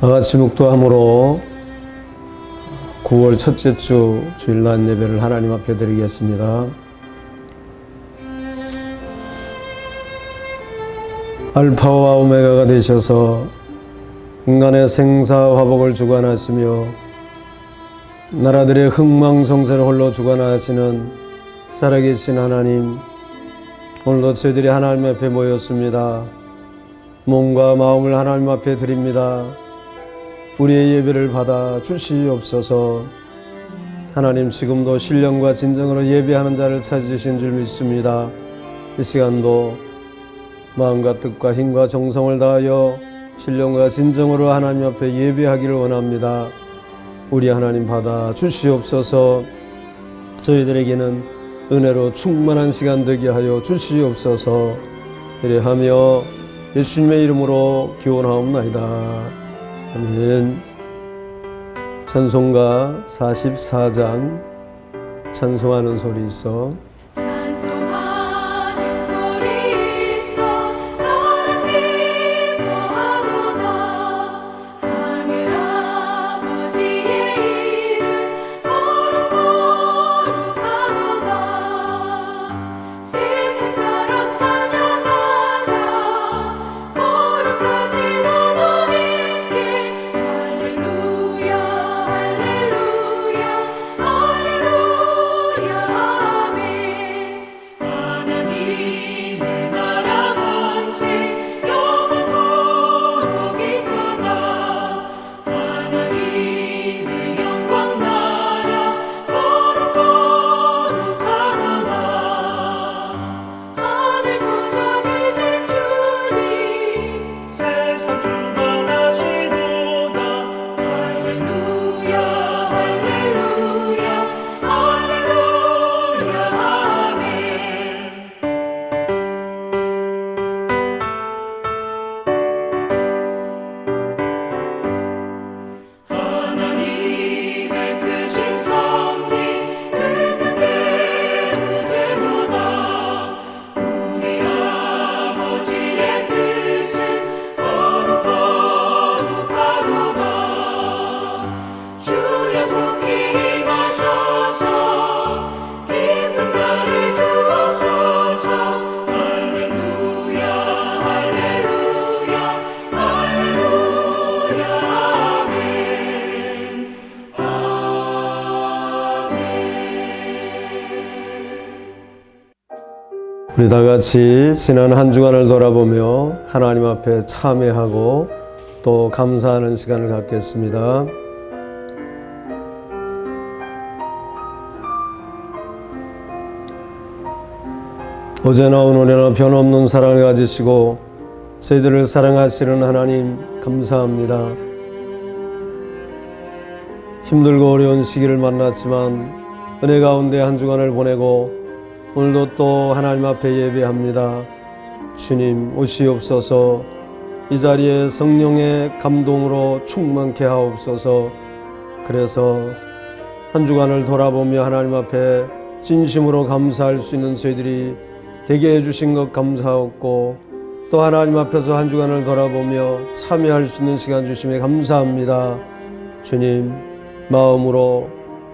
다같이 묵도함으로 9월 첫째 주 주일날 예배를 하나님 앞에 드리겠습니다. 알파와 오메가가 되셔서 인간의 생사화복을 주관하시며 나라들의 흥망성쇠를 홀로 주관하시는 살아계신 하나님, 오늘도 저희들이 하나님 앞에 모였습니다. 몸과 마음을 하나님 앞에 드립니다. 우리의 예배를 받아 주시옵소서. 하나님, 지금도 신령과 진정으로 예배하는 자를 찾으신 줄 믿습니다. 이 시간도 마음과 뜻과 힘과 정성을 다하여 신령과 진정으로 하나님 앞에 예배하기를 원합니다. 우리 하나님 받아 주시옵소서. 저희들에게는 은혜로 충만한 시간 되게 하여 주시옵소서. 이래하며 예수님의 이름으로 기원하옵나이다. 아멘. 찬송가 44장 찬송하는 소리 있어. 우리 다 같이 지난 한 주간을 돌아보며 하나님 앞에 참회하고 또 감사하는 시간을 갖겠습니다. 어제나 오늘이나 변함없는 사랑을 가지시고 저희들을 사랑하시는 하나님, 감사합니다. 힘들고 어려운 시기를 만났지만 은혜 가운데 한 주간을 보내고 오늘도 또 하나님 앞에 예배합니다. 주님 오시옵소서. 이 자리에 성령의 감동으로 충만케 하옵소서. 그래서 한 주간을 돌아보며 하나님 앞에 진심으로 감사할 수 있는 저희들이 되게 해주신 것 감사하고, 또 하나님 앞에서 한 주간을 돌아보며 참여할 수 있는 시간 주심에 감사합니다. 주님, 마음으로,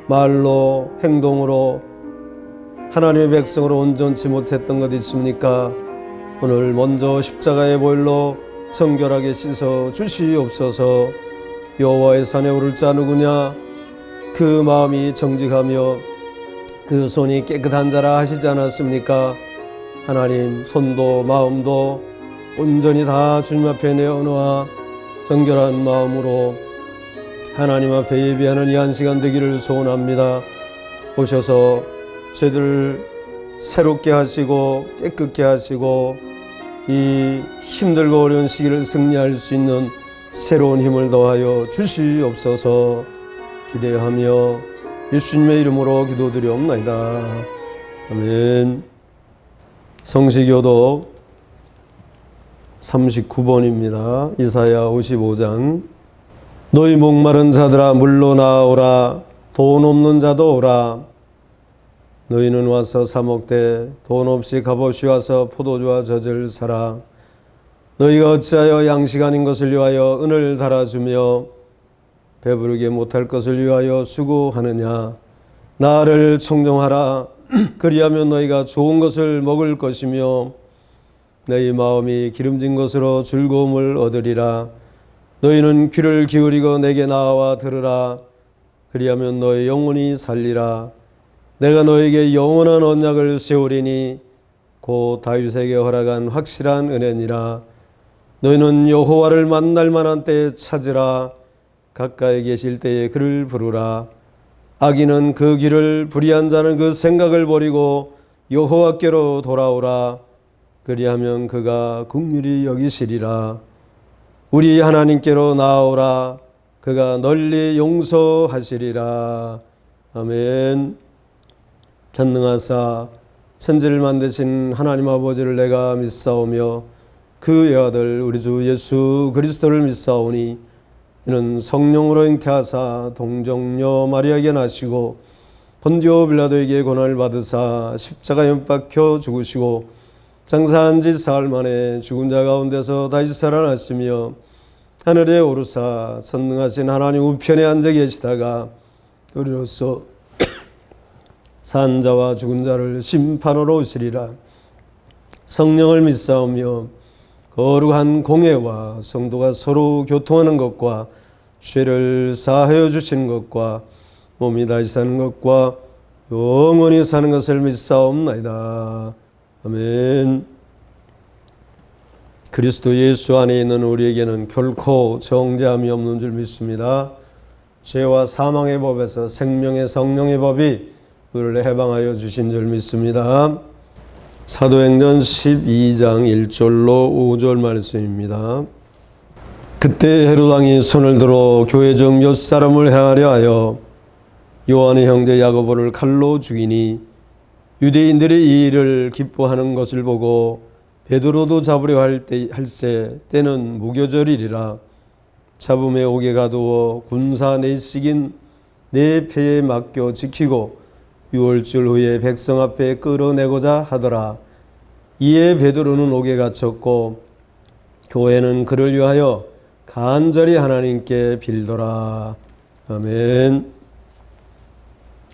말로, 행동으로 하나님의 백성으로 온전치 못했던 것 있습니까? 오늘 먼저 십자가의 보혈로 정결하게 씻어 주시옵소서. 여호와의 산에 오를 자 누구냐? 그 마음이 정직하며 그 손이 깨끗한 자라 하시지 않았습니까? 하나님, 손도 마음도 온전히 다 주님 앞에 내어놓아 정결한 마음으로 하나님 앞에 예배하는 이 한 시간 되기를 소원합니다. 오셔서 저희들을 새롭게 하시고 깨끗게 하시고 이 힘들고 어려운 시기를 승리할 수 있는 새로운 힘을 더하여 주시옵소서. 기대하며 예수님의 이름으로 기도드리옵나이다. 아멘. 성시교독 39번입니다. 이사야 55장. 너희 목마른 자들아 물로 나오라. 돈 없는 자도 오라. 너희는 와서 사 먹되 돈 없이 값없이 와서 포도주와 젖을 사라. 너희가 어찌하여 양식 아닌 것을 위하여 은을 달아주며 배부르게 못할 것을 위하여 수고하느냐. 나를 청종하라. 그리하면 너희가 좋은 것을 먹을 것이며 너희 마음이 기름진 것으로 즐거움을 얻으리라. 너희는 귀를 기울이고 내게 나와 들으라. 그리하면 너희 영혼이 살리라. 내가 너에게 영원한 언약을 세우리니 곧 다윗에게 허락한 확실한 은혜니라. 너희는 여호와를 만날 만한 때에 찾으라. 가까이 계실 때에 그를 부르라. 악인은 그 길을, 불의한 자는 그 생각을 버리고 여호와께로 돌아오라. 그리하면 그가 긍휼히 여기시리라. 우리 하나님께로 나아오라. 그가 널리 용서하시리라. 아멘. 전능하사 천지를 만드신 하나님 아버지를 내가 믿사오며 그 외아들 우리 주 예수 그리스도를 믿사오니 이는 성령으로 잉태하사 동정녀 마리아에게 나시고 본디오 빌라도에게 고난을 받으사 십자가에 못 박혀 죽으시고 장사한 지 사흘 만에 죽은 자 가운데서 다시 살아났으며 하늘에 오르사 선능하신 하나님 우편에 앉아 계시다가 우리로서 산 자와 죽은 자를 심판하러 오시리라. 성령을 믿사오며 거룩한 공회와 성도가 서로 교통하는 것과 죄를 사하여 주시는 것과 몸이 다시 사는 것과 영원히 사는 것을 믿사옵나이다. 아멘. 그리스도 예수 안에 있는 우리에게는 결코 정죄함이 없는 줄 믿습니다. 죄와 사망의 법에서 생명의 성령의 법이 우리를 해방하여 주신 줄 믿습니다. 사도행전 12장 1절로 5절 말씀입니다. 그때 헤롯 왕이 손을 들어 교회 중 몇 사람을 해하려 하여 요한의 형제 야고보를 칼로 죽이니 유대인들이 이 일을 기뻐하는 것을 보고 베드로도 잡으려 할세 때는 무교절이리라. 잡음에 옥에 가두어 군사 내식인 네 패에 맡겨 지키고 6월절 후에 백성 앞에 끌어내고자 하더라. 이에 베드로는 옥에 갇혔고 교회는 그를 위하여 간절히 하나님께 빌더라. 아멘.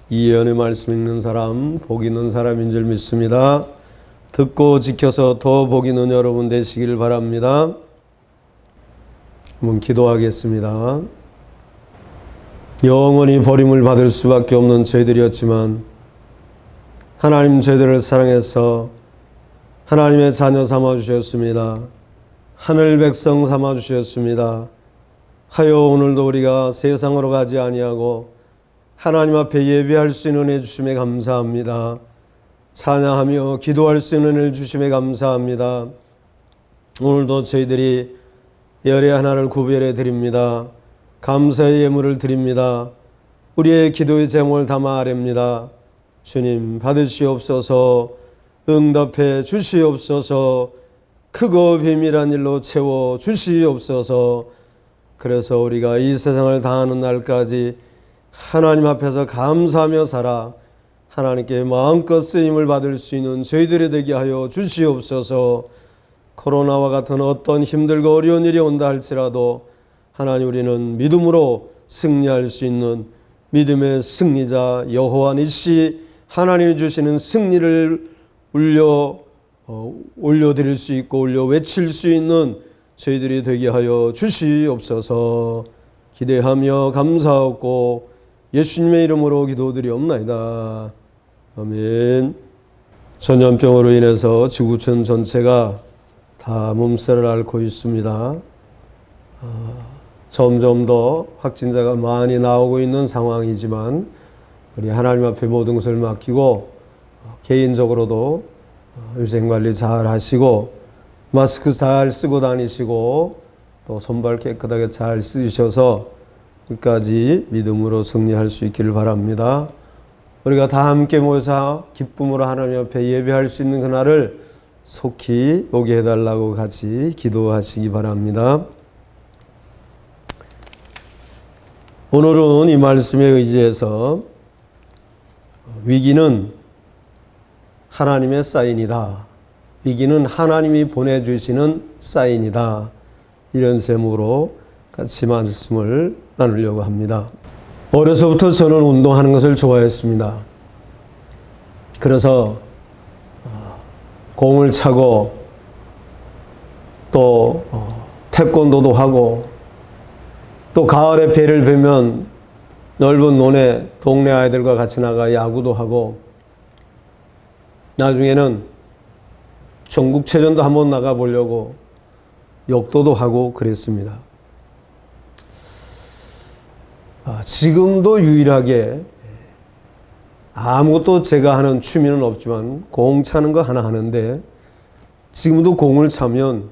이 예언의 말씀 읽는 사람, 복 있는 사람인 줄 믿습니다. 듣고 지켜서 더 복 있는 여러분 되시길 바랍니다. 한번 기도하겠습니다. 영원히 버림을 받을 수밖에 없는 죄들이었지만 하나님 죄들을 사랑해서 하나님의 자녀 삼아주셨습니다. 하늘 백성 삼아주셨습니다. 하여 오늘도 우리가 세상으로 가지 아니하고 하나님 앞에 예배할 수 있는 은혜 주심에 감사합니다. 찬양하며 기도할 수 있는 은혜 주심에 감사합니다. 오늘도 저희들이 열의 하나를 구별해 드립니다. 감사의 예물을 드립니다. 우리의 기도의 제목을 담아 아뢰입니다. 주님 받으시옵소서. 응답해 주시옵소서. 크고 비밀한 일로 채워 주시옵소서. 그래서 우리가 이 세상을 다하는 날까지 하나님 앞에서 감사하며 살아 하나님께 마음껏 쓰임을 받을 수 있는 저희들이 되게 하여 주시옵소서. 코로나와 같은 어떤 힘들고 어려운 일이 온다 할지라도 하나님 우리는 믿음으로 승리할 수 있는 믿음의 승리자 여호와 니시 하나님이 주시는 승리를 올려드릴 수 있고 올려 외칠 수 있는 저희들이 되게 하여 주시옵소서. 기대하며 감사하고 예수님의 이름으로 기도드리옵나이다. 아멘. 전염병으로 인해서 지구촌 전체가 다 몸살을 앓고 있습니다. 점점 더 확진자가 많이 나오고 있는 상황이지만 우리 하나님 앞에 모든 것을 맡기고 개인적으로도 위생관리 잘 하시고 마스크 잘 쓰고 다니시고 또 손발 깨끗하게 잘 쓰셔서 끝까지 믿음으로 승리할 수 있기를 바랍니다. 우리가 다 함께 모여서 기쁨으로 하나님 앞에 예배할 수 있는 그날을 속히 오게 해달라고 같이 기도하시기 바랍니다. 오늘은 이 말씀에 의지해서 위기는 하나님의 사인이다, 위기는 하나님이 보내주시는 사인이다. 이런 제목으로 같이 말씀을 나누려고 합니다. 어려서부터 저는 운동하는 것을 좋아했습니다. 그래서 공을 차고 또 태권도도 하고 또 가을에 배를 베면 넓은 논에 동네 아이들과 같이 나가 야구도 하고 나중에는 전국체전도 한번 나가보려고 역도도 하고 그랬습니다. 지금도 유일하게 아무것도 제가 하는 취미는 없지만 공 차는 거 하나 하는데 지금도 공을 차면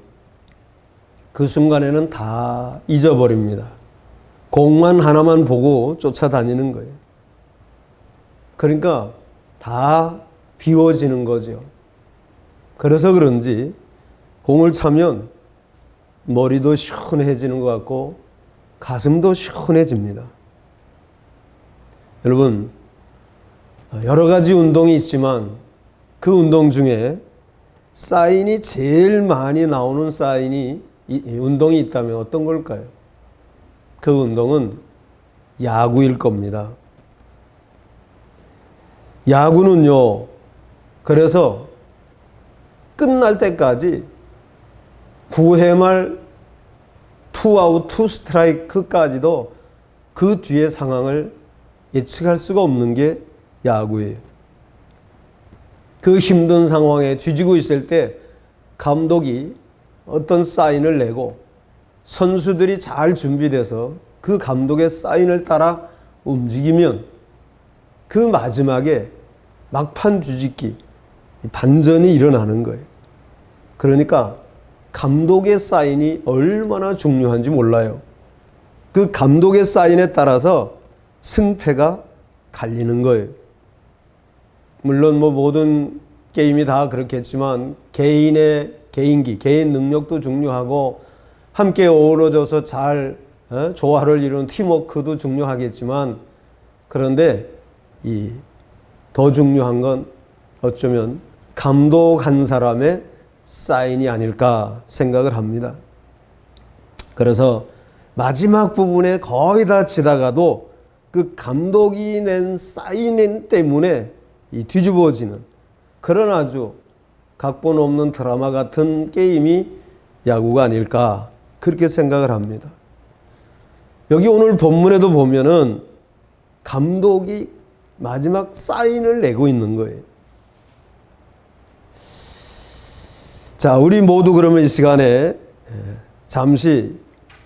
그 순간에는 다 잊어버립니다. 공만 하나만 보고 쫓아다니는 거예요. 그러니까 다 비워지는 거죠. 그래서 그런지 공을 차면 머리도 시원해지는 것 같고 가슴도 시원해집니다. 여러분, 여러 가지 운동이 있지만 그 운동 중에 사인이 제일 많이 나오는 운동이 있다면 어떤 걸까요? 그 운동은 야구일 겁니다. 야구는요, 그래서 끝날 때까지 9회 말 2아웃 2스트라이크까지도 그 뒤의 상황을 예측할 수가 없는 게 야구예요. 그 힘든 상황에 뒤지고 있을 때 감독이 어떤 사인을 내고 선수들이 잘 준비돼서 그 감독의 사인을 따라 움직이면 그 마지막에 막판 뒤집기, 반전이 일어나는 거예요. 그러니까 감독의 사인이 얼마나 중요한지 몰라요. 그 감독의 사인에 따라서 승패가 갈리는 거예요. 물론 모든 게임이 다 그렇겠지만 개인의 개인기, 개인 능력도 중요하고 함께 어우러져서 잘 조화를 이루는 팀워크도 중요하겠지만 그런데 더 중요한 건 어쩌면 감독 한 사람의 사인이 아닐까 생각을 합니다. 그래서 마지막 부분에 거의 다 치다가도 그 감독이 낸 사인 때문에 뒤집어지는 그런 아주 각본 없는 드라마 같은 게임이 야구가 아닐까 그렇게 생각을 합니다. 여기 오늘 본문에도 보면은 감독이 마지막 사인을 내고 있는 거예요. 자, 우리 모두 그러면 이 시간에 잠시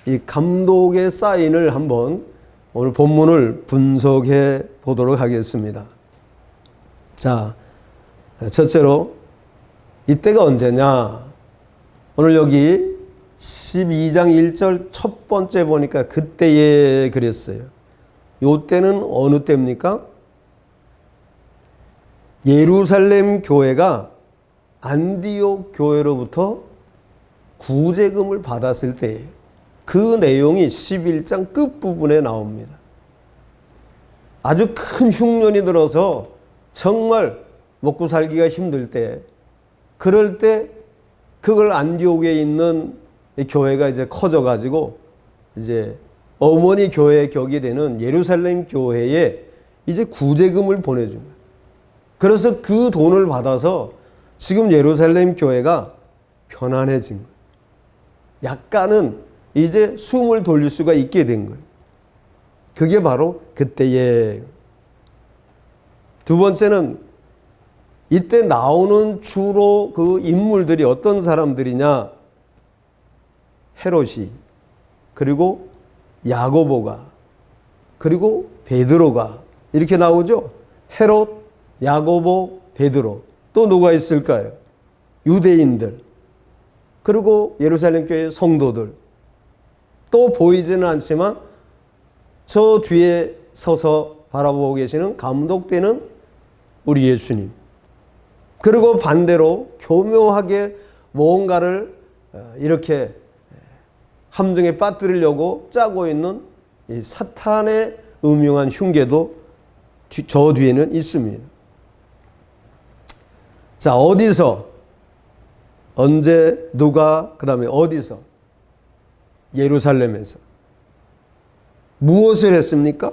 이 감독의 사인을 한번 오늘 본문을 분석해 보도록 하겠습니다. 자, 첫째로 이때가 언제냐? 오늘 여기 12장 1절 첫 번째 보니까 그때에 그랬어요. 요 때는 어느 때입니까? 예루살렘 교회가 안디옥 교회로부터 구제금을 받았을 때에 그 내용이 11장 끝부분에 나옵니다. 아주 큰 흉년이 들어서 정말 먹고 살기가 힘들 때 그럴 때 그걸 안디옥에 있는 교회가 이제 커져가지고 이제 어머니 교회의 격이 되는 예루살렘 교회에 이제 구제금을 보내준 거예요. 그래서 그 돈을 받아서 지금 예루살렘 교회가 편안해진 거예요. 약간은 이제 숨을 돌릴 수가 있게 된 거예요. 그게 바로 그때에. 두 번째는 이때 나오는 주로 그 인물들이 어떤 사람들이냐? 헤롯이, 그리고 야고보가, 그리고 베드로가 이렇게 나오죠. 헤롯, 야고보, 베드로. 또 누가 있을까요? 유대인들, 그리고 예루살렘 교회 성도들. 또 보이지는 않지만 저 뒤에 서서 바라보고 계시는 감독되는 우리 예수님. 그리고 반대로 교묘하게 뭔가를 이렇게 함정에 빠뜨리려고 짜고 있는 이 사탄의 음흉한 흉계도 저 뒤에는 있습니다. 자, 어디서 언제, 누가, 그 다음에 어디서? 예루살렘에서. 무엇을 했습니까?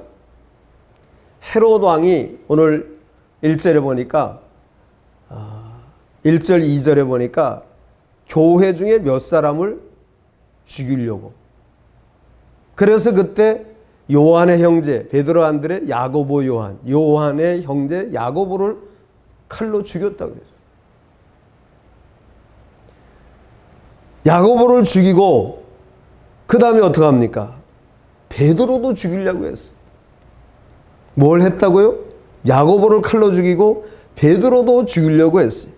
헤롯 왕이 오늘 1절에 보니까 1절, 2절에 보니까 교회 중에 몇 사람을 죽이려고. 그래서 그때 요한의 형제 베드로, 안드레, 야고보, 요한의 형제 야고보를 칼로 죽였다고 그랬어요. 야고보를 죽이고 그 다음에 어떻게 합니까? 베드로도 죽이려고 했어요. 뭘 했다고요? 야고보를 칼로 죽이고 베드로도 죽이려고 했어요.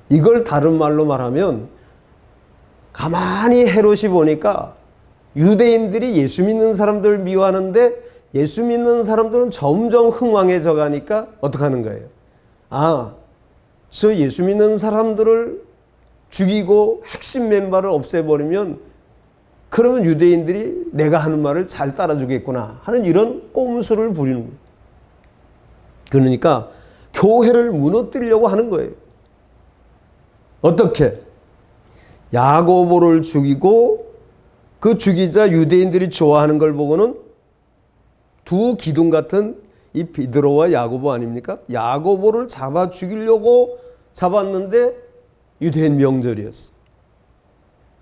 이걸 다른 말로 말하면 가만히 헤롯이 보니까 유대인들이 예수 믿는 사람들을 미워하는데 예수 믿는 사람들은 점점 흥왕해져 가니까 어떻게 하는 거예요? 저 예수 믿는 사람들을 죽이고 핵심 멤버를 없애버리면 그러면 유대인들이 내가 하는 말을 잘 따라주겠구나 하는 이런 꼼수를 부리는 거예요. 그러니까 교회를 무너뜨리려고 하는 거예요. 어떻게? 야고보를 죽이고 그 죽이자 유대인들이 좋아하는 걸 보고는 두 기둥 같은 이 베드로와 야고보 아닙니까? 야고보를 잡아 죽이려고 잡았는데 유대인 명절이었어.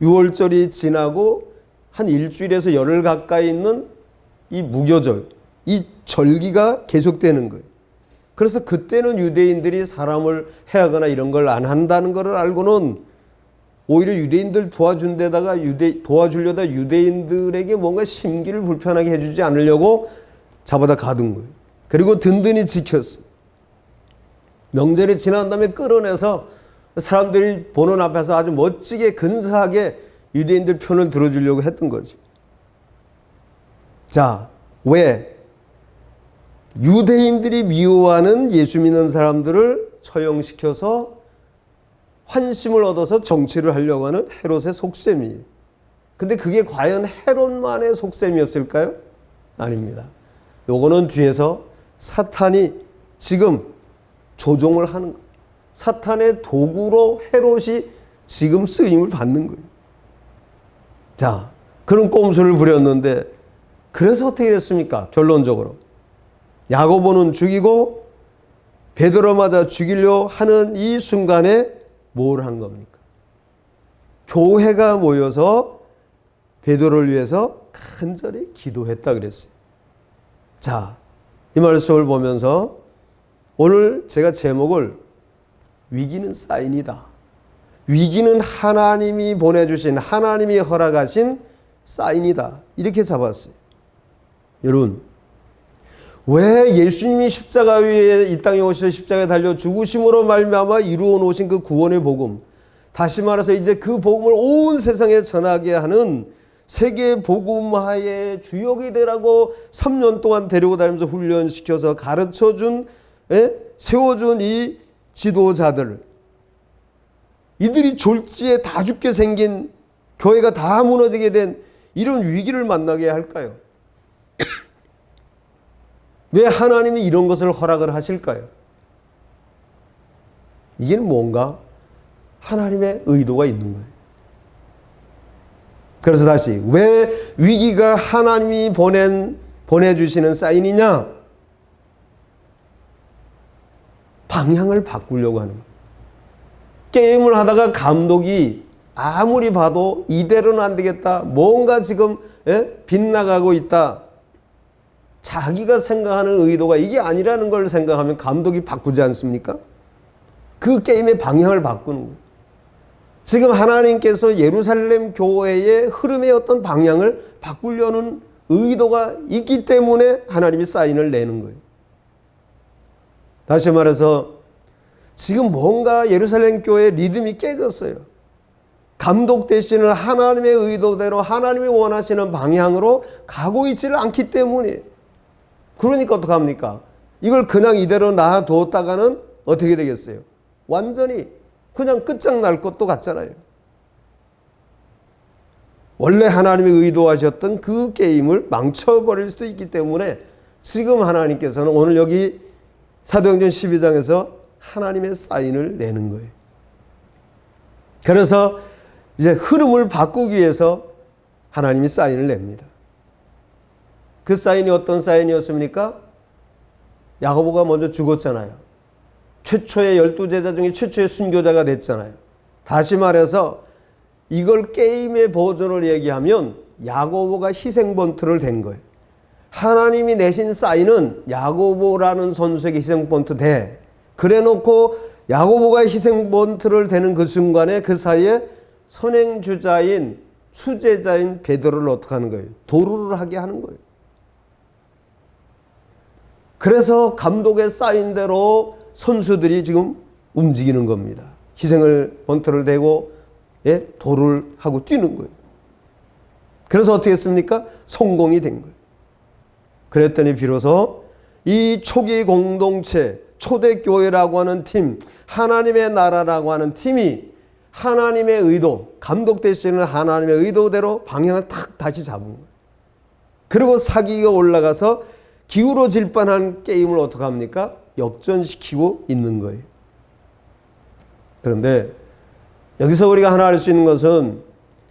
6월절이 지나고 한 일주일에서 열흘 가까이 있는 이 무교절, 이 절기가 계속되는 거예요. 그래서 그때는 유대인들이 사람을 해하거나 이런 걸 안 한다는 걸 알고는 오히려 유대인들 도와주려다 유대인들에게 뭔가 심기를 불편하게 해주지 않으려고 잡아다 가둔 거예요. 그리고 든든히 지켰어. 명절이 지난 다음에 끌어내서 사람들이 보는 앞에서 아주 멋지게 근사하게 유대인들 편을 들어주려고 했던 거죠. 자, 왜? 유대인들이 미워하는 예수 믿는 사람들을 처형시켜서 환심을 얻어서 정치를 하려고 하는 헤롯의 속셈이에요. 근데 그게 과연 헤롯만의 속셈이었을까요? 아닙니다. 요거는 뒤에서 사탄이 지금 조종을 하는 거예요. 사탄의 도구로 헤롯이 지금 쓰임을 받는 거예요. 자, 그런 꼼수를 부렸는데 그래서 어떻게 됐습니까? 결론적으로 야고보는 죽이고 베드로마저 죽이려 하는 이 순간에 뭘 한 겁니까? 교회가 모여서 베드로를 위해서 간절히 기도했다 그랬어요. 자, 이 말씀을 보면서 오늘 제가 제목을 위기는 사인이다. 위기는 하나님이 보내주신, 하나님이 허락하신 사인이다. 이렇게 잡았어요. 여러분, 왜 예수님이 십자가 위에 이 땅에 오셔서 십자가에 달려 죽으심으로 말미암아 이루어 놓으신 그 구원의 복음, 다시 말해서 이제 그 복음을 온 세상에 전하게 하는 세계 복음화의 주역이 되라고 3년 동안 데리고 다니면서 훈련시켜서 가르쳐준, 세워준 이 지도자들, 이들이 졸지에 다 죽게 생긴, 교회가 다 무너지게 된 이런 위기를 만나게 할까요? 왜 하나님이 이런 것을 허락을 하실까요? 이게 뭔가 하나님의 의도가 있는 거예요. 그래서 다시, 왜 위기가 하나님이 보내주시는 사인이냐? 방향을 바꾸려고 하는 거예요. 게임을 하다가 감독이 아무리 봐도 이대로는 안 되겠다. 뭔가 지금 빗나가고 있다. 자기가 생각하는 의도가 이게 아니라는 걸 생각하면 감독이 바꾸지 않습니까? 그 게임의 방향을 바꾸는 거예요. 지금 하나님께서 예루살렘 교회의 흐름의 어떤 방향을 바꾸려는 의도가 있기 때문에 하나님이 사인을 내는 거예요. 다시 말해서 지금 뭔가 예루살렘 교회의 리듬이 깨졌어요. 감독 대신은 하나님의 의도대로 하나님이 원하시는 방향으로 가고 있지를 않기 때문에. 그러니까 어떡합니까? 이걸 그냥 이대로 놔뒀다가는 어떻게 되겠어요? 완전히 그냥 끝장날 것도 같잖아요. 원래 하나님이 의도하셨던 그 게임을 망쳐버릴 수도 있기 때문에 지금 하나님께서는 오늘 여기 사도행전 12장에서 하나님의 사인을 내는 거예요. 그래서 이제 흐름을 바꾸기 위해서 하나님이 사인을 냅니다. 그 사인이 어떤 사인이었습니까? 야고보가 먼저 죽었잖아요. 최초의 12제자 중에 최초의 순교자가 됐잖아요. 다시 말해서 이걸 게임의 버전을 얘기하면 야고보가 희생번트를 댄 거예요. 하나님이 내신 사인은 야고보라는 선수에게 희생번트 돼. 그래 놓고 야고보가 희생번트를 대는 그 순간에 그 사이에 선행주자인 수제자인 베드로를 어떻게 하는 거예요? 도루를 하게 하는 거예요. 그래서 감독의 사인대로 선수들이 지금 움직이는 겁니다. 희생을 번트를 대고 도루를 하고 뛰는 거예요. 그래서 어떻게 했습니까? 성공이 된 거예요. 그랬더니 비로소 이 초기 공동체, 초대교회라고 하는 팀, 하나님의 나라라고 하는 팀이 하나님의 의도, 감독 되시는 하나님의 의도대로 방향을 탁 다시 잡은 거예요. 그리고 사기가 올라가서 기울어질 뻔한 게임을 어떻게 합니까? 역전시키고 있는 거예요. 그런데 여기서 우리가 하나 알 수 있는 것은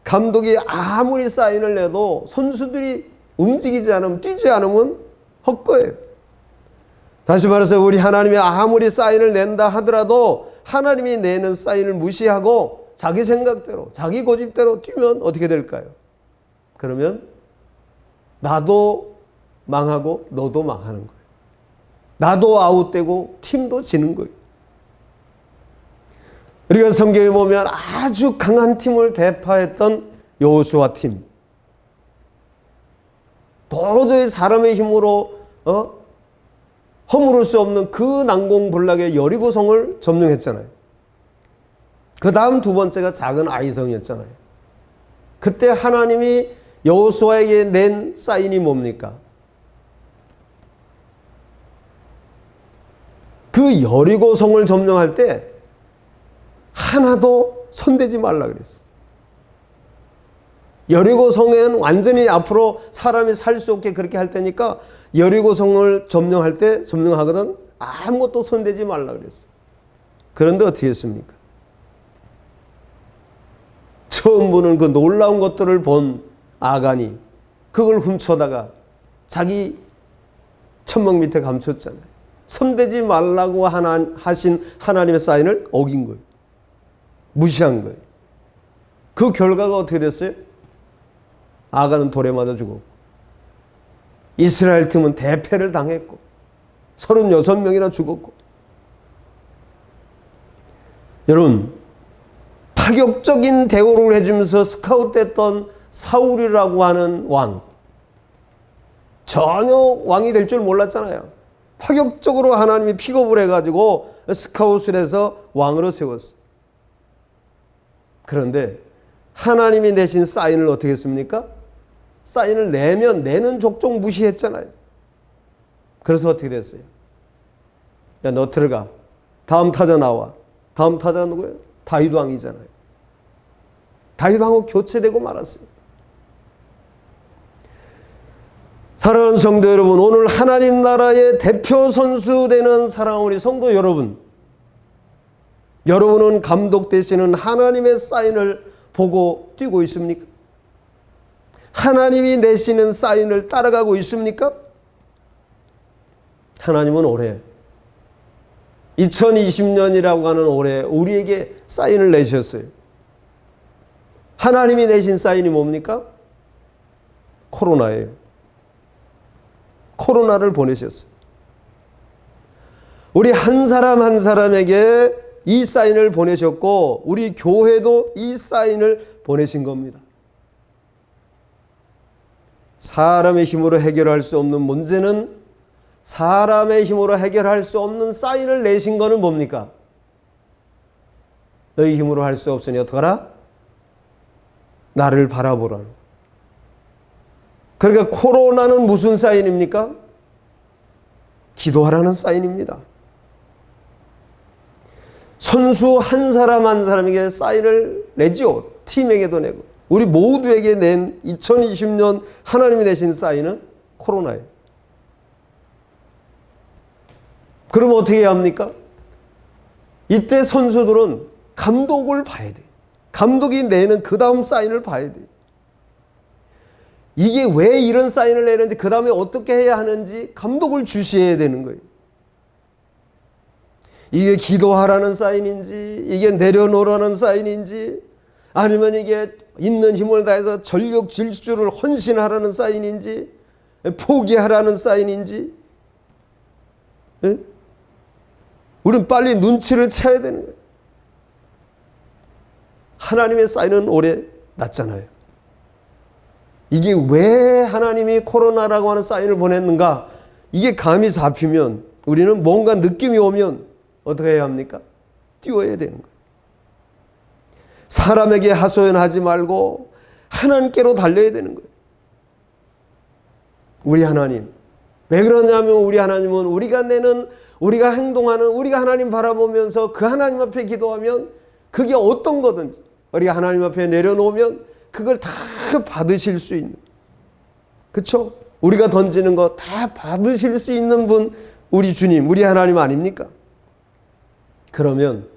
감독이 아무리 사인을 내도 선수들이 움직이지 않으면, 뛰지 않으면 헛거예요. 다시 말해서 우리 하나님이 아무리 사인을 낸다 하더라도 하나님이 내는 사인을 무시하고 자기 생각대로, 자기 고집대로 뛰면 어떻게 될까요? 그러면 나도 망하고 너도 망하는 거예요. 나도 아웃되고 팀도 지는 거예요. 우리가 성경에 보면 아주 강한 팀을 대파했던 여호수아 팀. 도저히 사람의 힘으로 허물을 수 없는 그 난공불락의 여리고성을 점령했잖아요. 그 다음 두 번째가 작은 아이성이었잖아요. 그때 하나님이 여호수아에게 낸 사인이 뭡니까? 그 여리고성을 점령할 때 하나도 손대지 말라 그랬어요. 여리고성에는 완전히 앞으로 사람이 살 수 없게 그렇게 할 테니까 여리고성을 점령할 때 점령하거든 아무것도 손대지 말라 그랬어요. 그런데 어떻게 했습니까? 처음 보는 그 놀라운 것들을 본 아간이 그걸 훔쳐다가 자기 천막 밑에 감췄잖아요. 손대지 말라고 하신 하나님의 사인을 어긴 거예요. 무시한 거예요. 그 결과가 어떻게 됐어요? 아간은 돌에 맞아 죽었고 이스라엘 팀은 대패를 당했고 36명이나 죽었고. 여러분, 파격적인 대우를 해주면서 스카웃됐던 사울이라고 하는 왕, 전혀 왕이 될 줄 몰랐잖아요. 파격적으로 하나님이 픽업을 해가지고 스카웃을 해서 왕으로 세웠어요. 그런데 하나님이 내신 사인을 어떻게 했습니까? 사인을 내면 내는 족족 무시했잖아요. 그래서 어떻게 됐어요? 야, 너 들어가. 다음 타자 나와. 다음 타자가 누구예요? 다윗 왕이잖아요. 다윗 왕하고 교체되고 말았어요. 사랑하는 성도 여러분, 오늘 하나님 나라의 대표 선수 되는 사랑하는 우리 성도 여러분, 여러분은 감독 되시는 하나님의 사인을 보고 뛰고 있습니까? 하나님이 내시는 사인을 따라가고 있습니까? 하나님은 올해 2020년이라고 하는 올해 우리에게 사인을 내셨어요. 하나님이 내신 사인이 뭡니까? 코로나예요. 코로나를 보내셨어요. 우리 한 사람 한 사람에게 이 사인을 보내셨고 우리 교회도 이 사인을 보내신 겁니다. 사람의 힘으로 해결할 수 없는 문제는 사람의 힘으로 해결할 수 없는 사인을 내신 거는 뭡니까? 너희 힘으로 할 수 없으니 어떡하라? 나를 바라보라. 그러니까 코로나는 무슨 사인입니까? 기도하라는 사인입니다. 선수 한 사람 한 사람에게 사인을 내지요. 팀에게도 내고. 우리 모두에게 낸 2020년 하나님이 내신 사인은 코로나예요. 그럼 어떻게 해야 합니까? 이때 선수들은 감독을 봐야 돼요. 감독이 내는 그 다음 사인을 봐야 돼. 이게 왜 이런 사인을 내는지, 그 다음에 어떻게 해야 하는지 감독을 주시해야 되는 거예요. 이게 기도하라는 사인인지, 이게 내려놓으라는 사인인지, 아니면 이게 있는 힘을 다해서 전력 질주를 헌신하라는 사인인지, 포기하라는 사인인지, 예? 우리는 빨리 눈치를 채야 되는 거예요. 하나님의 사인은 오래 났잖아요. 이게 왜 하나님이 코로나라고 하는 사인을 보냈는가? 이게 감이 잡히면, 우리는 뭔가 느낌이 오면 어떻게 해야 합니까? 뛰어야 되는 거예요. 사람에게 하소연하지 말고 하나님께로 달려야 되는 거예요. 우리 하나님. 왜 그러냐면 우리 하나님은 우리가 내는, 우리가 행동하는, 우리가 하나님 바라보면서 그 하나님 앞에 기도하면 그게 어떤 거든지 우리가 하나님 앞에 내려놓으면 그걸 다 받으실 수 있는, 그렇죠? 우리가 던지는 거 다 받으실 수 있는 분, 우리 주님, 우리 하나님 아닙니까? 그러면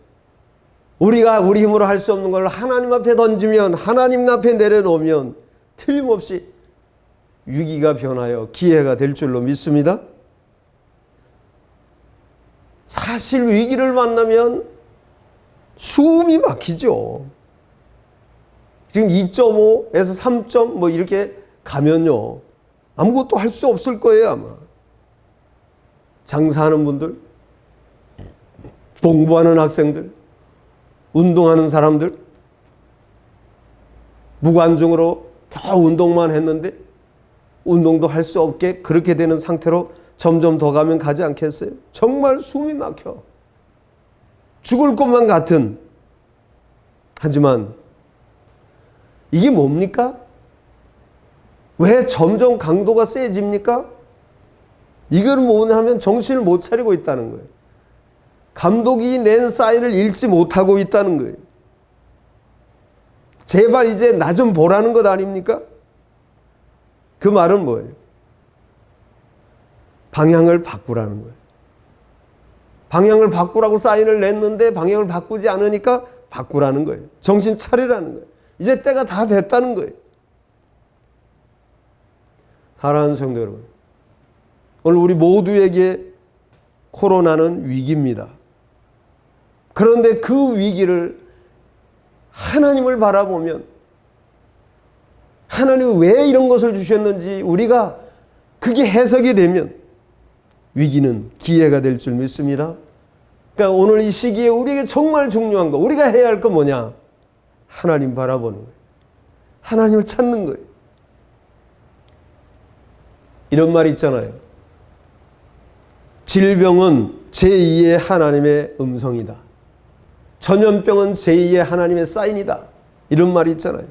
우리가 우리 힘으로 할 수 없는 걸 하나님 앞에 던지면, 하나님 앞에 내려놓으면 틀림없이 위기가 변하여 기회가 될 줄로 믿습니다. 사실 위기를 만나면 숨이 막히죠. 지금 2.5에서 3점 뭐 이렇게 가면요, 아무것도 할 수 없을 거예요. 아마 장사하는 분들, 공부하는 학생들, 운동하는 사람들, 무관중으로 다 운동만 했는데 운동도 할 수 없게 그렇게 되는 상태로 점점 더 가면 가지 않겠어요? 정말 숨이 막혀 죽을 것만 같은. 하지만 이게 뭡니까? 왜 점점 강도가 세집니까? 이걸 뭐냐면 정신을 못 차리고 있다는 거예요. 감독이 낸 사인을 읽지 못하고 있다는 거예요. 제발 이제 나 좀 보라는 것 아닙니까? 그 말은 뭐예요? 방향을 바꾸라는 거예요. 방향을 바꾸라고 사인을 냈는데 방향을 바꾸지 않으니까 바꾸라는 거예요. 정신 차리라는 거예요. 이제 때가 다 됐다는 거예요. 사랑하는 성도 여러분, 오늘 우리 모두에게 코로나는 위기입니다. 그런데 그 위기를 하나님을 바라보면, 하나님이 왜 이런 것을 주셨는지 우리가 그게 해석이 되면 위기는 기회가 될 줄 믿습니다. 그러니까 오늘 이 시기에 우리에게 정말 중요한 거, 우리가 해야 할 건 뭐냐? 하나님 바라보는 거예요. 하나님을 찾는 거예요. 이런 말이 있잖아요. 질병은 제2의 하나님의 음성이다. 전염병은 제2의 하나님의 사인이다. 이런 말이 있잖아요.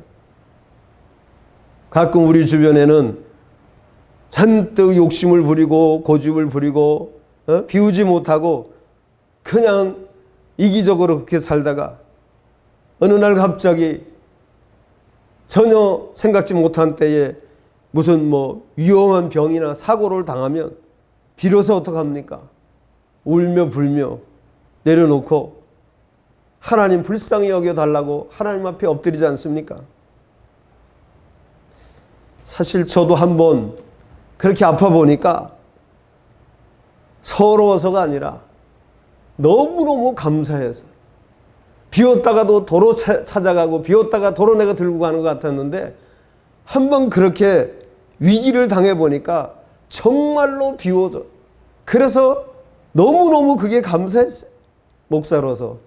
가끔 우리 주변에는 잔뜩 욕심을 부리고 고집을 부리고 비우지 못하고 그냥 이기적으로 그렇게 살다가 어느 날 갑자기 전혀 생각지 못한 때에 무슨 뭐 위험한 병이나 사고를 당하면 비로소 어떡합니까? 울며 불며 내려놓고 하나님 불쌍히 여겨달라고 하나님 앞에 엎드리지 않습니까? 사실 저도 한번 그렇게 아파 보니까 서러워서가 아니라 너무너무 감사해서, 비웠다가도 도로 찾아가고 비웠다가 도로 내가 들고 가는 것 같았는데 한번 그렇게 위기를 당해보니까 정말로 비워져. 그래서 너무너무 그게 감사했어요. 목사로서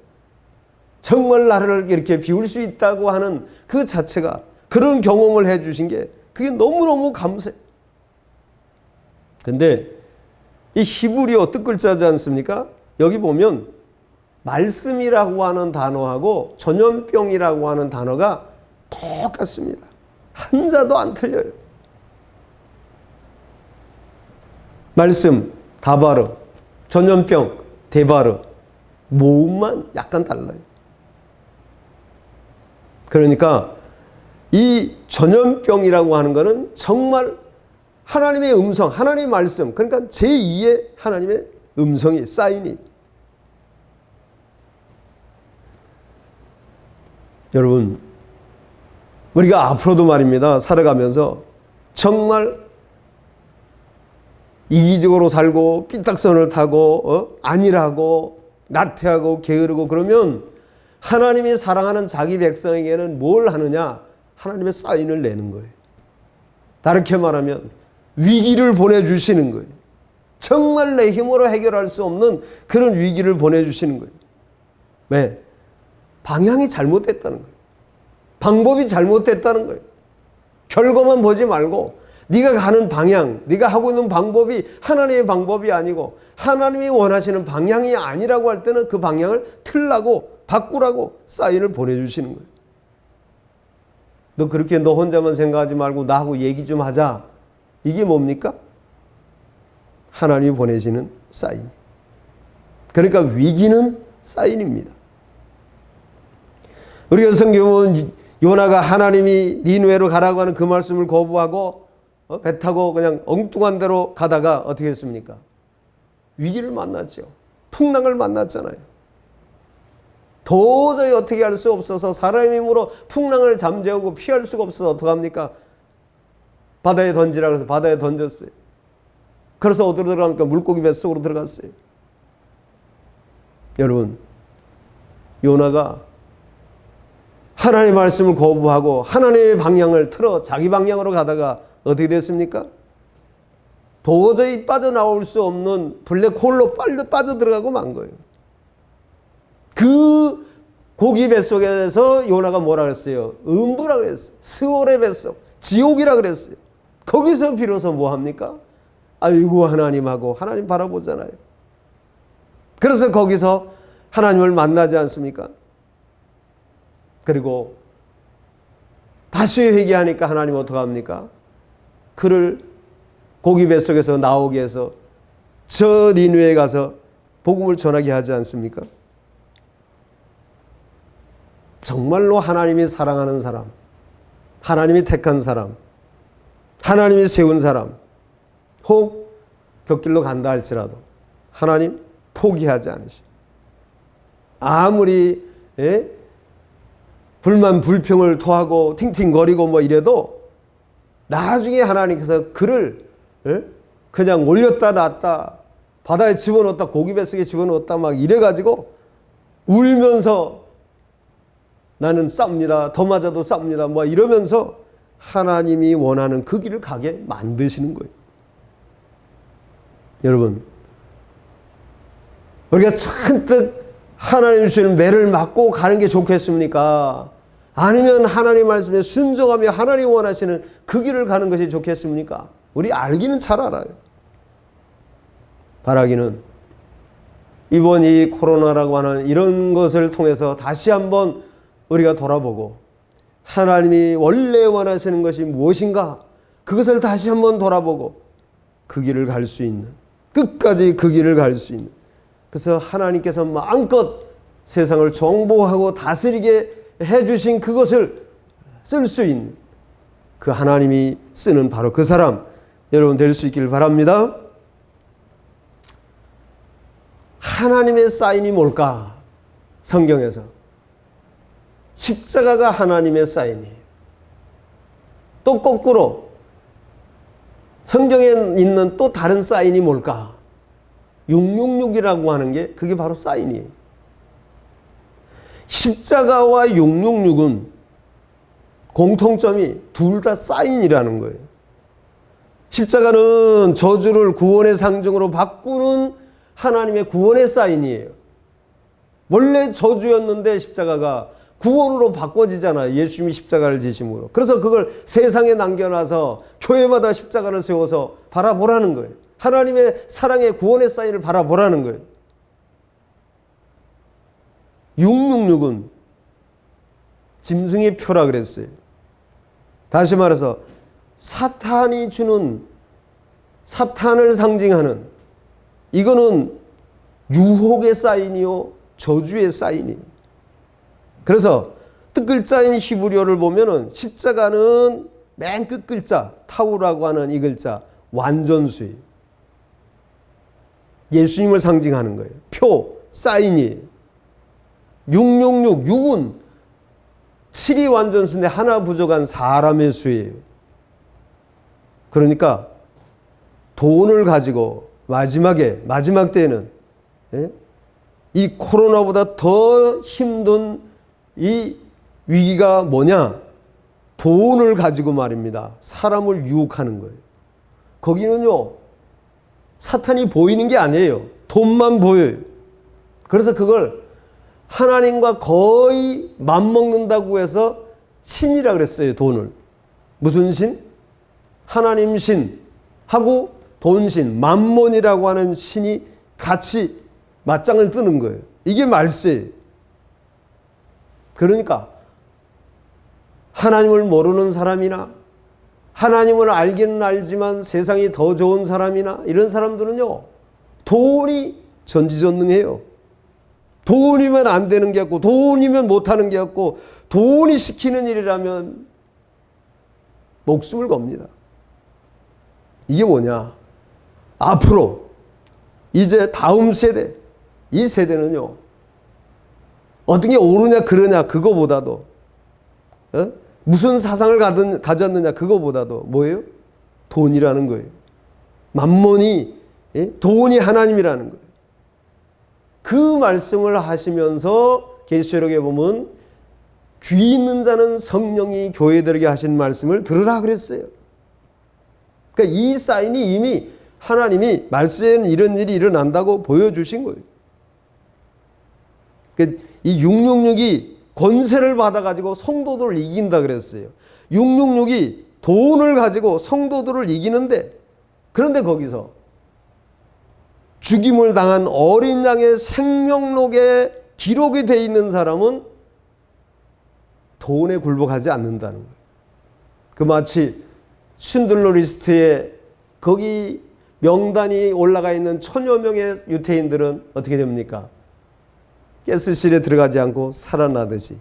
정말 나를 이렇게 비울 수 있다고 하는 그 자체가, 그런 경험을 해주신 게 그게 너무너무 감사해요. 근데 이 히브리어 뜻글자지 않습니까? 여기 보면 말씀이라고 하는 단어하고 전염병이라고 하는 단어가 똑같습니다. 한자도 안 틀려요. 말씀, 다바르, 전염병, 데바르, 모음만 약간 달라요. 그러니까 이 전염병이라고 하는 것은 정말 하나님의 음성, 하나님의 말씀, 그러니까 제2의 하나님의 음성이, 사인이. 여러분, 우리가 앞으로도 말입니다. 살아가면서 정말 이기적으로 살고 삐딱선을 타고 안일하고 나태하고 게으르고 그러면 하나님이 사랑하는 자기 백성에게는 뭘 하느냐? 하나님의 사인을 내는 거예요. 다르게 말하면 위기를 보내주시는 거예요. 정말 내 힘으로 해결할 수 없는 그런 위기를 보내주시는 거예요. 왜? 방향이 잘못됐다는 거예요. 방법이 잘못됐다는 거예요. 결과만 보지 말고 네가 가는 방향, 네가 하고 있는 방법이 하나님의 방법이 아니고 하나님이 원하시는 방향이 아니라고 할 때는 그 방향을 틀라고 바꾸라고 사인을 보내주시는 거예요. 너 그렇게 너 혼자만 생각하지 말고 나하고 얘기 좀 하자. 이게 뭡니까? 하나님이 보내시는 사인. 그러니까 위기는 사인입니다. 우리가 성경에 보면 요나가 하나님이 니느웨로 가라고 하는 그 말씀을 거부하고 배 타고 그냥 엉뚱한 데로 가다가 어떻게 했습니까? 위기를 만났죠. 풍랑을 만났잖아요. 도저히 어떻게 할 수 없어서 사람의 힘으로 풍랑을 잠재우고 피할 수가 없어서 어떡합니까? 바다에 던지라 그래서 바다에 던졌어요. 그래서 어디로 들어갑니까? 물고기 뱃속으로 들어갔어요. 여러분, 요나가 하나님의 말씀을 거부하고 하나님의 방향을 틀어 자기 방향으로 가다가 어떻게 됐습니까? 도저히 빠져나올 수 없는 블랙홀로 빨리 빠져들어가고 만 거예요. 그 고기 뱃속에서 요나가 뭐라 그랬어요? 음부라 그랬어요. 스올의 뱃속, 지옥이라 그랬어요. 거기서 비로소 뭐 합니까? 아이고 하나님하고 하나님 바라보잖아요. 그래서 거기서 하나님을 만나지 않습니까? 그리고 다시 회개하니까 하나님 어떡합니까? 그를 고기 뱃속에서 나오게 해서 저 니느웨에 가서 복음을 전하게 하지 않습니까? 정말로 하나님이 사랑하는 사람, 하나님이 택한 사람, 하나님이 세운 사람, 혹 곁길로 간다 할지라도 하나님 포기하지 않으시고 아무리 불만 불평을 토하고 팅팅거리고 뭐 이래도 나중에 하나님께서 그를 그냥 올렸다 놨다 바다에 집어넣었다 고기 뱃속에 집어넣었다 막 이래가지고 울면서 나는 싸웁니다. 더 맞아도 싸웁니다. 뭐 이러면서 하나님이 원하는 그 길을 가게 만드시는 거예요. 여러분, 우리가 잔뜩 하나님 주시는 매를 맞고 가는 게 좋겠습니까? 아니면 하나님 말씀에 순종하며 하나님 원하시는 그 길을 가는 것이 좋겠습니까? 우리 알기는 잘 알아요. 바라기는 이번 이 코로나라고 하는 이런 것을 통해서 다시 한번 우리가 돌아보고 하나님이 원래 원하시는 것이 무엇인가 그것을 다시 한번 돌아보고 그 길을 갈 수 있는 끝까지 그 길을 갈 수 있는 그래서 하나님께서 마음껏 세상을 정복하고 다스리게 해주신 그것을 쓸 수 있는 그 하나님이 쓰는 바로 그 사람 여러분 될 수 있기를 바랍니다. 하나님의 사인이 뭘까? 성경에서 십자가가 하나님의 사인이에요. 또 거꾸로 성경에 있는 또 다른 사인이 뭘까? 666이라고 하는 게 그게 바로 사인이에요. 십자가와 666은 공통점이 둘 다 사인이라는 거예요. 십자가는 저주를 구원의 상징으로 바꾸는 하나님의 구원의 사인이에요. 원래 저주였는데 십자가가 구원으로 바꿔지잖아요. 예수님이 십자가를 지심으로. 그래서 그걸 세상에 남겨놔서 교회마다 십자가를 세워서 바라보라는 거예요. 하나님의 사랑의 구원의 사인을 바라보라는 거예요. 666은 짐승의 표라 그랬어요. 다시 말해서 사탄이 주는 사탄을 상징하는 이거는 유혹의 사인이요 저주의 사인이에요. 그래서 뜻글자인 히브리어를 보면은 십자가는 맨 끝 글자 타우라고 하는 이 글자 완전수예요. 예수님을 상징하는 거예요. 표, 사인이에요. 666, 6은 7이 완전수인데 하나 부족한 사람의 수예요. 그러니까 돈을 가지고 마지막 때에는 이 코로나보다 더 힘든 이 위기가 뭐냐? 돈을 가지고 말입니다. 사람을 유혹하는 거예요. 거기는요, 사탄이 보이는 게 아니에요. 돈만 보여요. 그래서 그걸 하나님과 거의 맞먹는다고 해서 신이라 그랬어요, 돈을. 무슨 신? 하나님 신하고 돈신, 만몬이라고 하는 신이 같이 맞짱을 뜨는 거예요. 이게 말세예요. 그러니까 하나님을 모르는 사람이나 하나님을 알기는 알지만 세상이 더 좋은 사람이나 이런 사람들은요, 돈이 전지전능해요. 돈이면 안 되는 게 없고 돈이면 못하는 게 없고 돈이 시키는 일이라면 목숨을 겁니다. 이게 뭐냐? 앞으로 이제 다음 세대, 이 세대는요, 어떤 게 옳으냐 그러냐 그거보다도 무슨 사상을 가졌느냐 그거보다도 뭐예요? 돈이라는 거예요. 만몬이, 돈이 하나님이라는 거예요. 그 말씀을 하시면서 계시록에 보면 귀 있는 자는 성령이 교회들에게 하신 말씀을 들으라 그랬어요. 그러니까 이 사인이 이미 하나님이 말세에는 이런 일이 일어난다고 보여주신 거예요. 그러니까 이 666이 권세를 받아가지고 성도들을 이긴다 그랬어요. 666이 돈을 가지고 성도들을 이기는데, 그런데 거기서 죽임을 당한 어린 양의 생명록에 기록이 되어 있는 사람은 돈에 굴복하지 않는다는 거예요. 그 마치 쉰들러 리스트에 거기 명단이 올라가 있는 1000여 명의 유태인들은 어떻게 됩니까? 가스실에 들어가지 않고 살아나듯이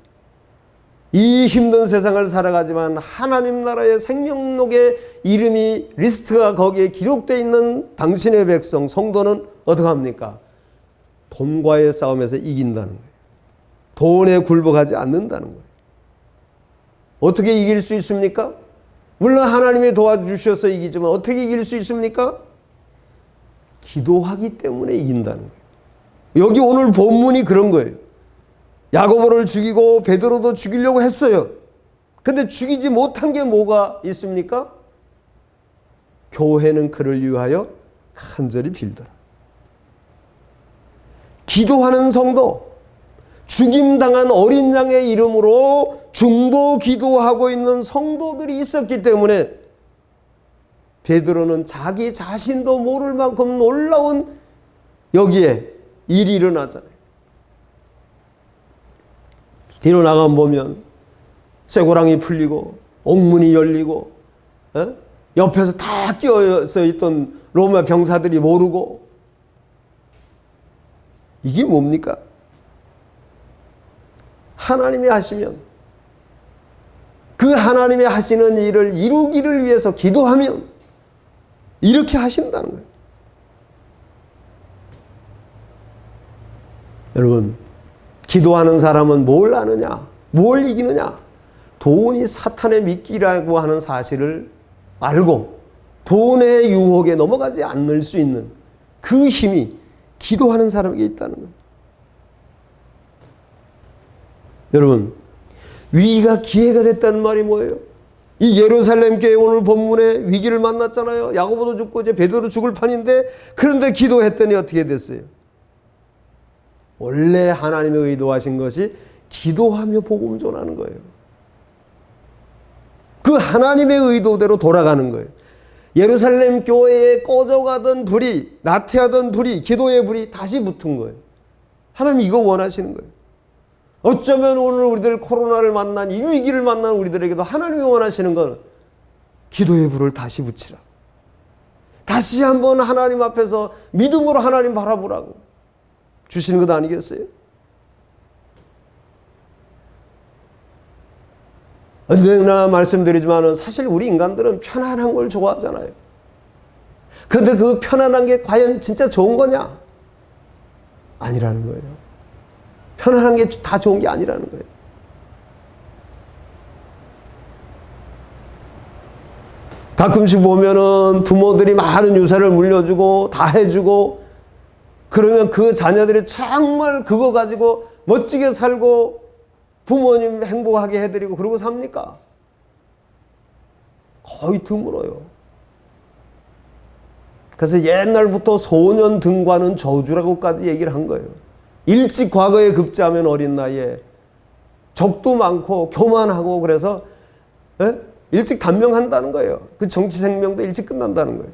이 힘든 세상을 살아가지만 하나님 나라의 생명록의 이름이 리스트가 거기에 기록되어 있는 당신의 백성 성도는 어떻게 합니까? 돈과의 싸움에서 이긴다는 거예요. 돈에 굴복하지 않는다는 거예요. 어떻게 이길 수 있습니까? 물론 하나님이 도와주셔서 이기지만 어떻게 이길 수 있습니까? 기도하기 때문에 이긴다는 거예요. 여기 오늘 본문이 그런 거예요. 야고보를 죽이고 베드로도 죽이려고 했어요. 근데 죽이지 못한 게 뭐가 있습니까? 교회는 그를 위하여 간절히 빌더라. 기도하는 성도, 죽임당한 어린 양의 이름으로 중보 기도하고 있는 성도들이 있었기 때문에 베드로는 자기 자신도 모를 만큼 놀라운 여기에 일이 일어나잖아요. 뒤로 나가면 보면 쇠고랑이 풀리고 옥문이 열리고 옆에서 다 끼어서 있던 로마 병사들이 모르고, 이게 뭡니까? 하나님이 하시면 그 하나님이 하시는 일을 이루기를 위해서 기도하면 이렇게 하신다는 거예요. 여러분, 기도하는 사람은 뭘 아느냐? 뭘 이기느냐? 돈이 사탄의 미끼라고 하는 사실을 알고 돈의 유혹에 넘어가지 않을 수 있는 그 힘이 기도하는 사람에게 있다는 거예요. 여러분, 위기가 기회가 됐다는 말이 뭐예요? 이 예루살렘 교회 오늘 본문에 위기를 만났잖아요. 야고보도 죽고 이제 베드로 죽을 판인데, 그런데 기도했더니 어떻게 됐어요? 원래 하나님의 의도하신 것이 기도하며 복음 전하는 거예요. 그 하나님의 의도대로 돌아가는 거예요. 예루살렘 교회에 꺼져가던 불이, 나태하던 불이, 기도의 불이 다시 붙은 거예요. 하나님 이거 원하시는 거예요. 어쩌면 오늘 우리들 코로나를 만난, 이 위기를 만난 우리들에게도 하나님이 원하시는 건 기도의 불을 다시 붙이라. 다시 한번 하나님 앞에서 믿음으로 하나님 바라보라고 주시는 것 아니겠어요? 언제나 말씀드리지만 사실 우리 인간들은 편안한 걸 좋아하잖아요. 그런데 그 편안한 게 과연 진짜 좋은 거냐? 아니라는 거예요. 편안한 게 다 좋은 게 아니라는 거예요. 가끔씩 보면은 부모들이 많은 유산을 물려주고 다 해주고 그러면 그 자녀들이 정말 그거 가지고 멋지게 살고 부모님 행복하게 해드리고 그러고 삽니까? 거의 드물어요. 그래서 옛날부터 소년 등과는 저주라고까지 얘기를 한 거예요. 일찍 과거에 급제하면 어린 나이에 적도 많고 교만하고 그래서 일찍 단명한다는 거예요. 그 정치 생명도 일찍 끝난다는 거예요.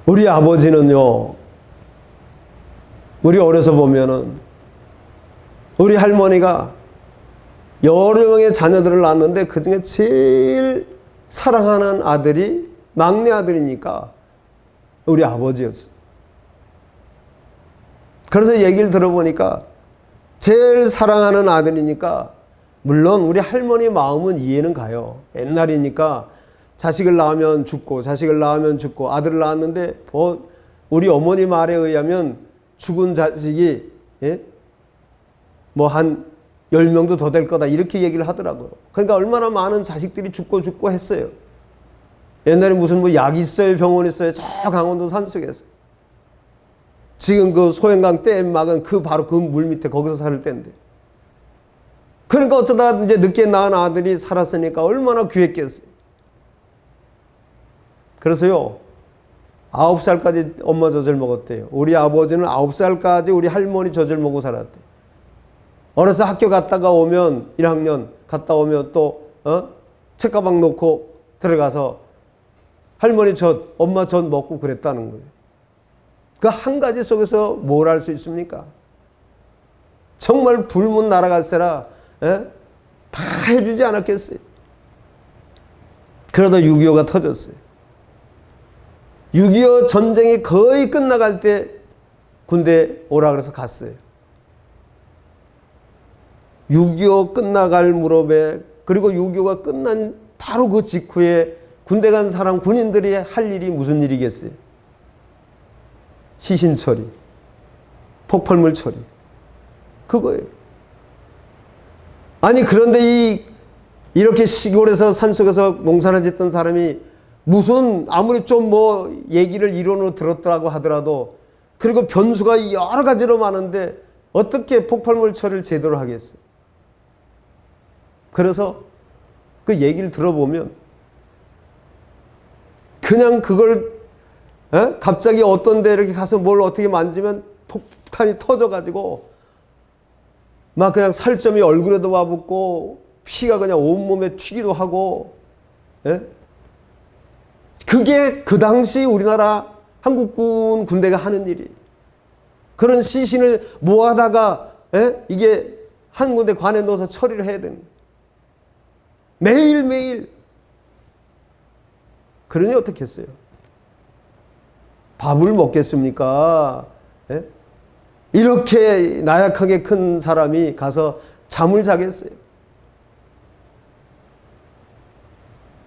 우리 아버지는요, 우리 어려서 보면은 우리 할머니가 여러 명의 자녀들을 낳았는데 그 중에 제일 사랑하는 아들이 막내 아들이니까 우리 아버지였어요. 그래서 얘기를 들어보니까 제일 사랑하는 아들이니까 물론 우리 할머니 마음은 이해는 가요. 옛날이니까 자식을 낳으면 죽고 자식을 낳으면 죽고 아들을 낳았는데 우리 어머니 말에 의하면 죽은 자식이 뭐 한 10명도 더 될 거다 이렇게 얘기를 하더라고요. 그러니까 얼마나 많은 자식들이 죽고 했어요. 옛날에 무슨 뭐 약 있어요 병원 있어요 저 강원도 산속에서. 지금 그 소행강 댐막은 바로 그 물 밑에 거기서 살 때인데. 그러니까 어쩌다 이제 늦게 낳은 아들이 살았으니까 얼마나 귀했겠어요. 그래서요 9살까지 엄마 젖을 먹었대요. 우리 아버지는 9살까지 우리 할머니 젖을 먹고 살았대요. 어려서 학교 갔다가 오면 1학년 갔다 오면 또 책가방 놓고 들어가서 할머니 젖 엄마 젖 먹고 그랬다는 거예요. 그 한 가지 속에서 뭘 할 수 있습니까? 정말 불문 날아갈세라 다 해주지 않았겠어요. 그러다 6.25가 터졌어요. 6.25 전쟁이 거의 끝나갈 때 군대 오라 그래서 갔어요. 6.25 끝나갈 무렵에 그리고 6.25가 끝난 바로 그 직후에 군대 간 사람 군인들이 할 일이 무슨 일이겠어요? 시신 처리, 폭발물 처리, 그거예요. 아니 그런데 이렇게 시골에서 산속에서 농사를 짓던 사람이 무슨 아무리 좀 뭐 얘기를 이론으로 들었다고 하더라도 그리고 변수가 여러 가지로 많은데 어떻게 폭발물 처리를 제대로 하겠어요? 그래서 그 얘기를 들어보면 그냥 그걸 갑자기 어떤 데 이렇게 가서 뭘 어떻게 만지면 폭탄이 터져가지고 막 그냥 살점이 얼굴에도 와붙고 피가 그냥 온몸에 튀기도 하고 그게 그 당시 우리나라 한국군 군대가 하는 일이. 그런 시신을 모아다가 이게 한 군데 관에 넣어서 처리를 해야 되는 거예요. 매일매일. 그러니 어떻게 했어요? 밥을 먹겠습니까? 이렇게 나약하게 큰 사람이 가서 잠을 자겠어요?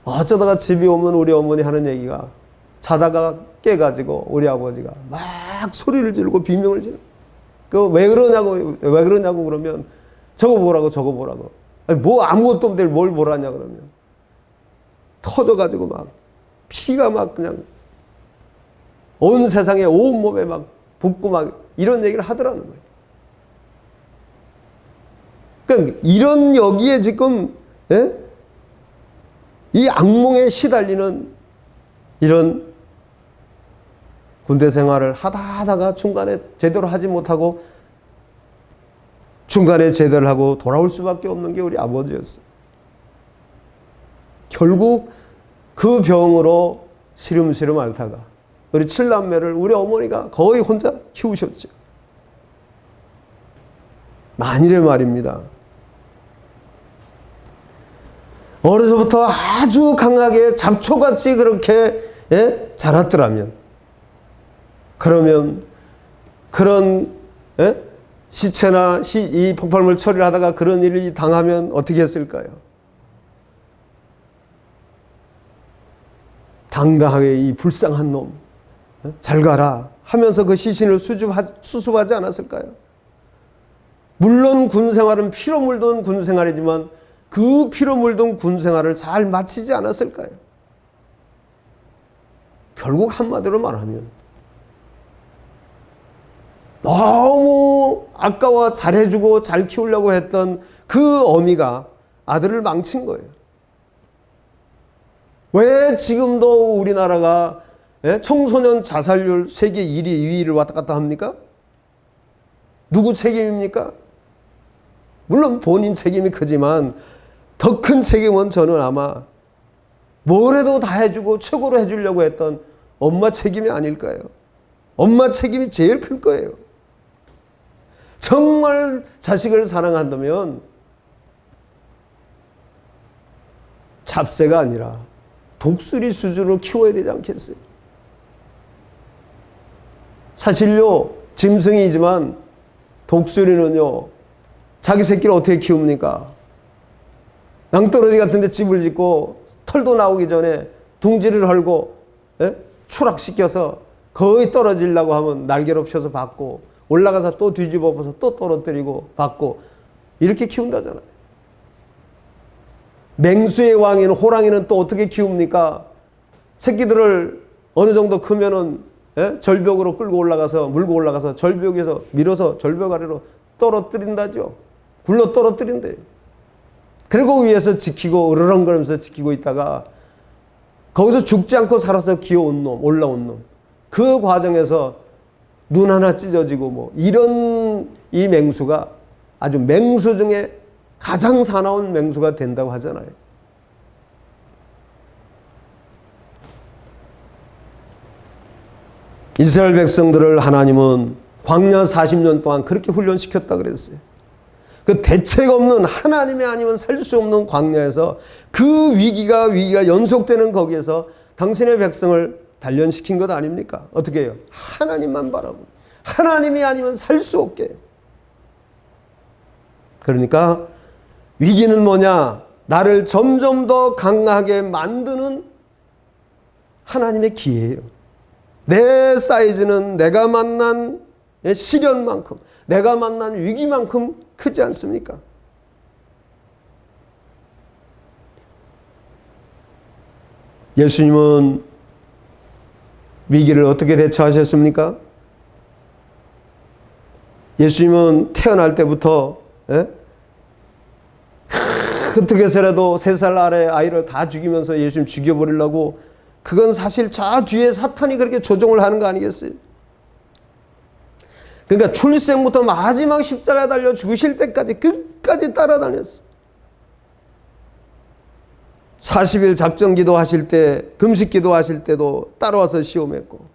어쩌다가 집에 오면 우리 어머니 하는 얘기가 자다가 깨가지고 우리 아버지가 막 소리를 지르고 비명을 지르고 왜 그러냐고 그러면 저거 보라고 아니 뭐 아무것도 없는데 뭘 보라냐 그러면 터져가지고 막 피가 막 그냥 온 세상에 온몸에 막 붓고 막 이런 얘기를 하더라는 거예요. 그러니까 이런 여기에 지금 이 악몽에 시달리는 이런 군대 생활을 하다가 중간에 제대로 하지 못하고 중간에 제대로 하고 돌아올 수밖에 없는 게 우리 아버지였어요. 결국 그 병으로 시름시름 앓다가 우리 7남매를 우리 어머니가 거의 혼자 키우셨죠. 만일의 말입니다. 어려서부터 아주 강하게 잡초같이 그렇게 자랐더라면 그러면 그런 시체나 이 폭발물 처리를 하다가 그런 일이 당하면 어떻게 했을까요? 당당하게 이 불쌍한 놈 잘 가라 하면서 그 시신을 수습하지 않았을까요? 물론 군생활은 피로 물든 군생활이지만 그 피로 물든 군 생활을 잘 마치지 않았을까요? 결국 한마디로 말하면 너무 아까워 잘해주고 잘 키우려고 했던 그 어미가 아들을 망친 거예요. 왜 지금도 우리나라가 청소년 자살률 세계 1위, 2위를 왔다 갔다 합니까? 누구 책임입니까? 물론 본인 책임이 크지만 더 큰 책임은 저는 아마 뭘 해도 다 해주고 최고로 해주려고 했던 엄마 책임이 아닐까요? 엄마 책임이 제일 클 거예요. 정말 자식을 사랑한다면 잡새가 아니라 독수리 수준으로 키워야 되지 않겠어요? 사실요, 짐승이지만 독수리는요, 자기 새끼를 어떻게 키웁니까? 낭떠러지 같은 데 집을 짓고 털도 나오기 전에 둥지를 헐고 추락시켜서 거의 떨어지려고 하면 날개로 펴서 받고 올라가서 또 뒤집어 엎어서 또 떨어뜨리고 받고 이렇게 키운다잖아요. 맹수의 왕인 호랑이는 또 어떻게 키웁니까? 새끼들을 어느 정도 크면은 절벽으로 끌고 올라가서 물고 올라가서 절벽에서 밀어서 절벽 아래로 떨어뜨린다죠. 굴러 떨어뜨린대요. 그리고 위에서 지키고 으르렁거리면서 지키고 있다가 거기서 죽지 않고 살아서 기어온 놈, 올라온 놈. 그 과정에서 눈 하나 찢어지고 뭐 이런 이 맹수가 아주 맹수 중에 가장 사나운 맹수가 된다고 하잖아요. 이스라엘 백성들을 하나님은 광야 40년 동안 그렇게 훈련시켰다 그랬어요. 그 대책 없는 하나님이 아니면 살 수 없는 광야에서 그 위기가 연속되는 거기에서 당신의 백성을 단련시킨 것 아닙니까? 어떻게 해요? 하나님만 바라고 하나님이 아니면 살 수 없게. 그러니까 위기는 뭐냐? 나를 점점 더 강하게 만드는 하나님의 기회예요. 내 사이즈는 내가 만난 시련만큼, 내가 만난 위기만큼 크지 않습니까? 예수님은 위기를 어떻게 대처하셨습니까? 예수님은 태어날 때부터 어떻게 해서라도 3살 아래 아이를 다 죽이면서 예수님 죽여버리려고, 그건 사실 저 뒤에 사탄이 그렇게 조종을 하는 거 아니겠어요? 그러니까 출생부터 마지막 십자가에 달려 죽으실 때까지 끝까지 따라다녔어. 40일 작정기도 하실 때, 금식기도 하실 때도 따라와서 시험했고,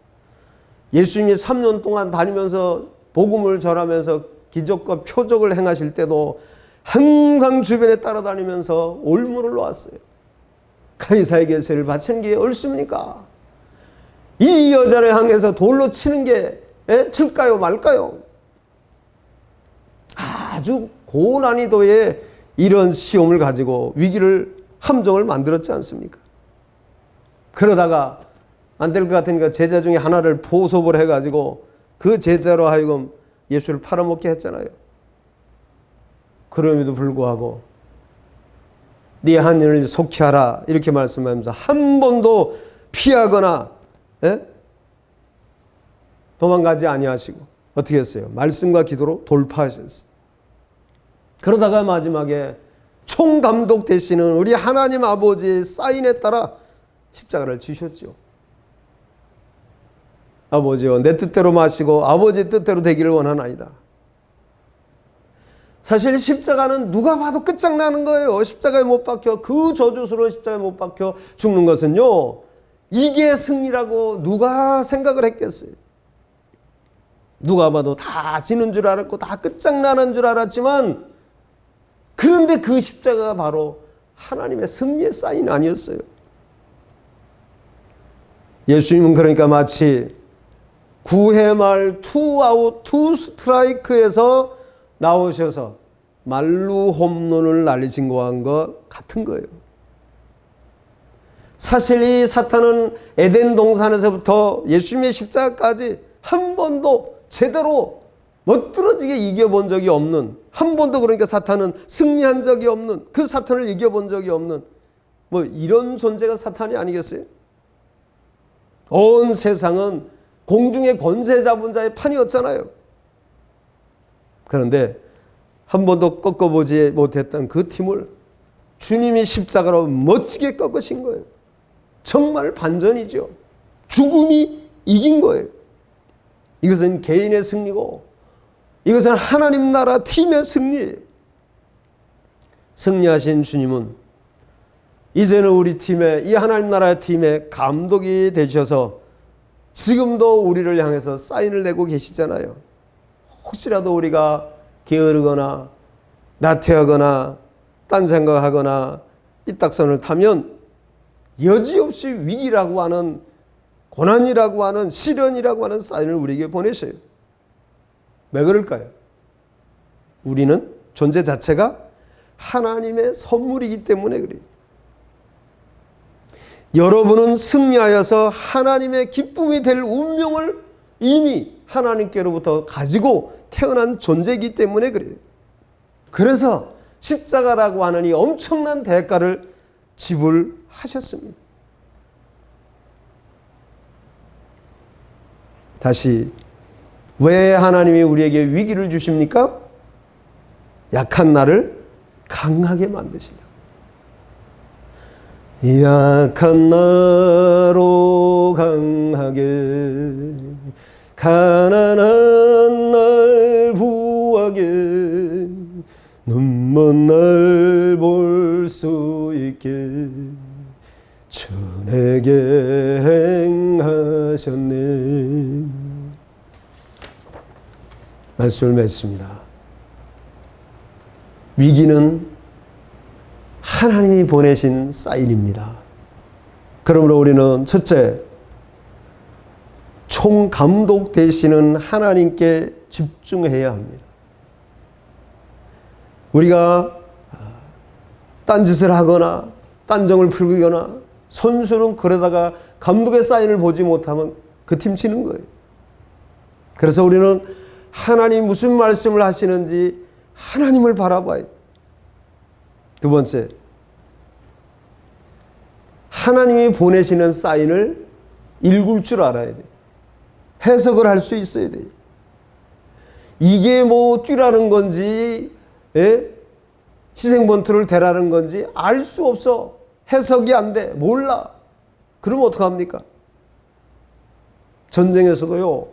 예수님이 3년 동안 다니면서 복음을 전하면서 기적과 표적을 행하실 때도 항상 주변에 따라다니면서 올무를 놓았어요. 가이사에게 죄를 바치는 게 옳습니까? 이 여자를 향해서 돌로 치는 게 칠까요 말까요? 아주 고난이도의 이런 시험을 가지고 위기를 함정을 만들었지 않습니까? 그러다가 안 될 것 같으니까 제자 중에 하나를 포섭을 해가지고 그 제자로 하여금 예수를 팔아먹게 했잖아요. 그럼에도 불구하고 네 한 일을 속히 하라 이렇게 말씀하면서 한 번도 피하거나 도망가지 아니하시고 어떻게 했어요? 말씀과 기도로 돌파하셨어요. 그러다가 마지막에 총감독 되시는 우리 하나님 아버지의 사인에 따라 십자가를 지셨죠. 아버지여 내 뜻대로 마시고 아버지 뜻대로 되기를 원하나이다. 사실 십자가는 누가 봐도 끝장나는 거예요. 십자가에 못 박혀, 그 저주스러운 십자가에 못 박혀 죽는 것은요, 이게 승리라고 누가 생각을 했겠어요? 누가 봐도 다 지는 줄 알았고 다 끝장나는 줄 알았지만, 그런데 그 십자가가 바로 하나님의 승리의 사인 아니었어요. 예수님은 그러니까 마치 9회 말 2아웃 2스트라이크에서 나오셔서 말루 홈런을 날리신 것과 같은 거예요. 사실 이 사탄은 에덴 동산에서부터 예수님의 십자가까지 한 번도 제대로 멋들어지게 이겨본 적이 없는, 한 번도 그러니까 사탄은 승리한 적이 없는, 그 사탄을 이겨본 적이 없는 뭐 이런 존재가 사탄이 아니겠어요? 온 세상은 공중의 권세 잡은 자의 판이었잖아요. 그런데 한 번도 꺾어보지 못했던 그 팀을 주님이 십자가로 멋지게 꺾으신 거예요. 정말 반전이죠. 죽음이 이긴 거예요. 이것은 개인의 승리고 이것은 하나님 나라 팀의 승리예요. 승리하신 주님은 이제는 우리 팀의, 이 하나님 나라의 팀의 감독이 되셔서 지금도 우리를 향해서 사인을 내고 계시잖아요. 혹시라도 우리가 게으르거나 나태하거나 딴 생각하거나 삐딱선을 타면 여지없이 위기라고 하는, 고난이라고 하는, 시련이라고 하는 사인을 우리에게 보내셔요. 왜 그럴까요? 우리는 존재 자체가 하나님의 선물이기 때문에 그래요. 여러분은 승리하여서 하나님의 기쁨이 될 운명을 이미 하나님께로부터 가지고 태어난 존재이기 때문에 그래요. 그래서 십자가라고 하는 이 엄청난 대가를 지불하셨습니다. 다시, 왜 하나님이 우리에게 위기를 주십니까? 약한 나를 강하게 만드시려고. 약한 나로 강하게, 가난한 날 부하게, 눈먼 날 볼 수 있게 주 내게 행하셨네. 말씀을 맺습니다. 위기는 하나님이 보내신 사인입니다. 그러므로 우리는 첫째, 총감독 되시는 하나님께 집중해야 합니다. 우리가 딴짓을 하거나 딴정을 풀거나 선수는 그러다가 감독의 사인을 보지 못하면 그 팀 치는 거예요. 그래서 우리는 하나님 무슨 말씀을 하시는지 하나님을 바라봐야 돼요. 두 번째, 하나님이 보내시는 사인을 읽을 줄 알아야 돼요. 해석을 할 수 있어야 돼요. 이게 뭐 뛰라는 건지, 희생번트를 대라는 건지 알 수 없어. 해석이 안 돼. 몰라. 그러면 어떡합니까? 전쟁에서도요,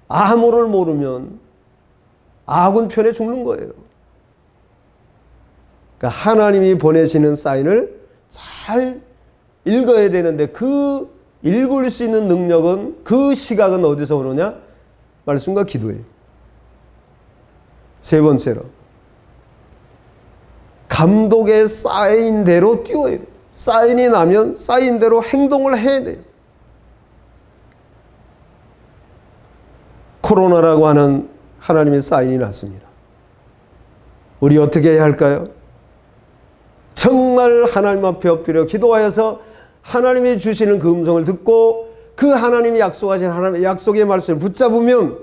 암호를 모르면 아군 편에 죽는 거예요. 그러니까 하나님이 보내시는 사인을 잘 읽어야 되는데 그 읽을 수 있는 능력은, 그 시각은 어디서 오느냐? 말씀과 기도예요. 세 번째로, 감독의 사인대로 뛰어야 돼요. 사인이 나면 사인대로 행동을 해야 돼요. 코로나라고 하는 하나님의 사인이 났습니다. 우리 어떻게 해야 할까요? 정말 하나님 앞에 엎드려 기도하여서 하나님이 주시는 그 음성을 듣고 그 하나님이 약속하신 하나님의 약속의 말씀을 붙잡으면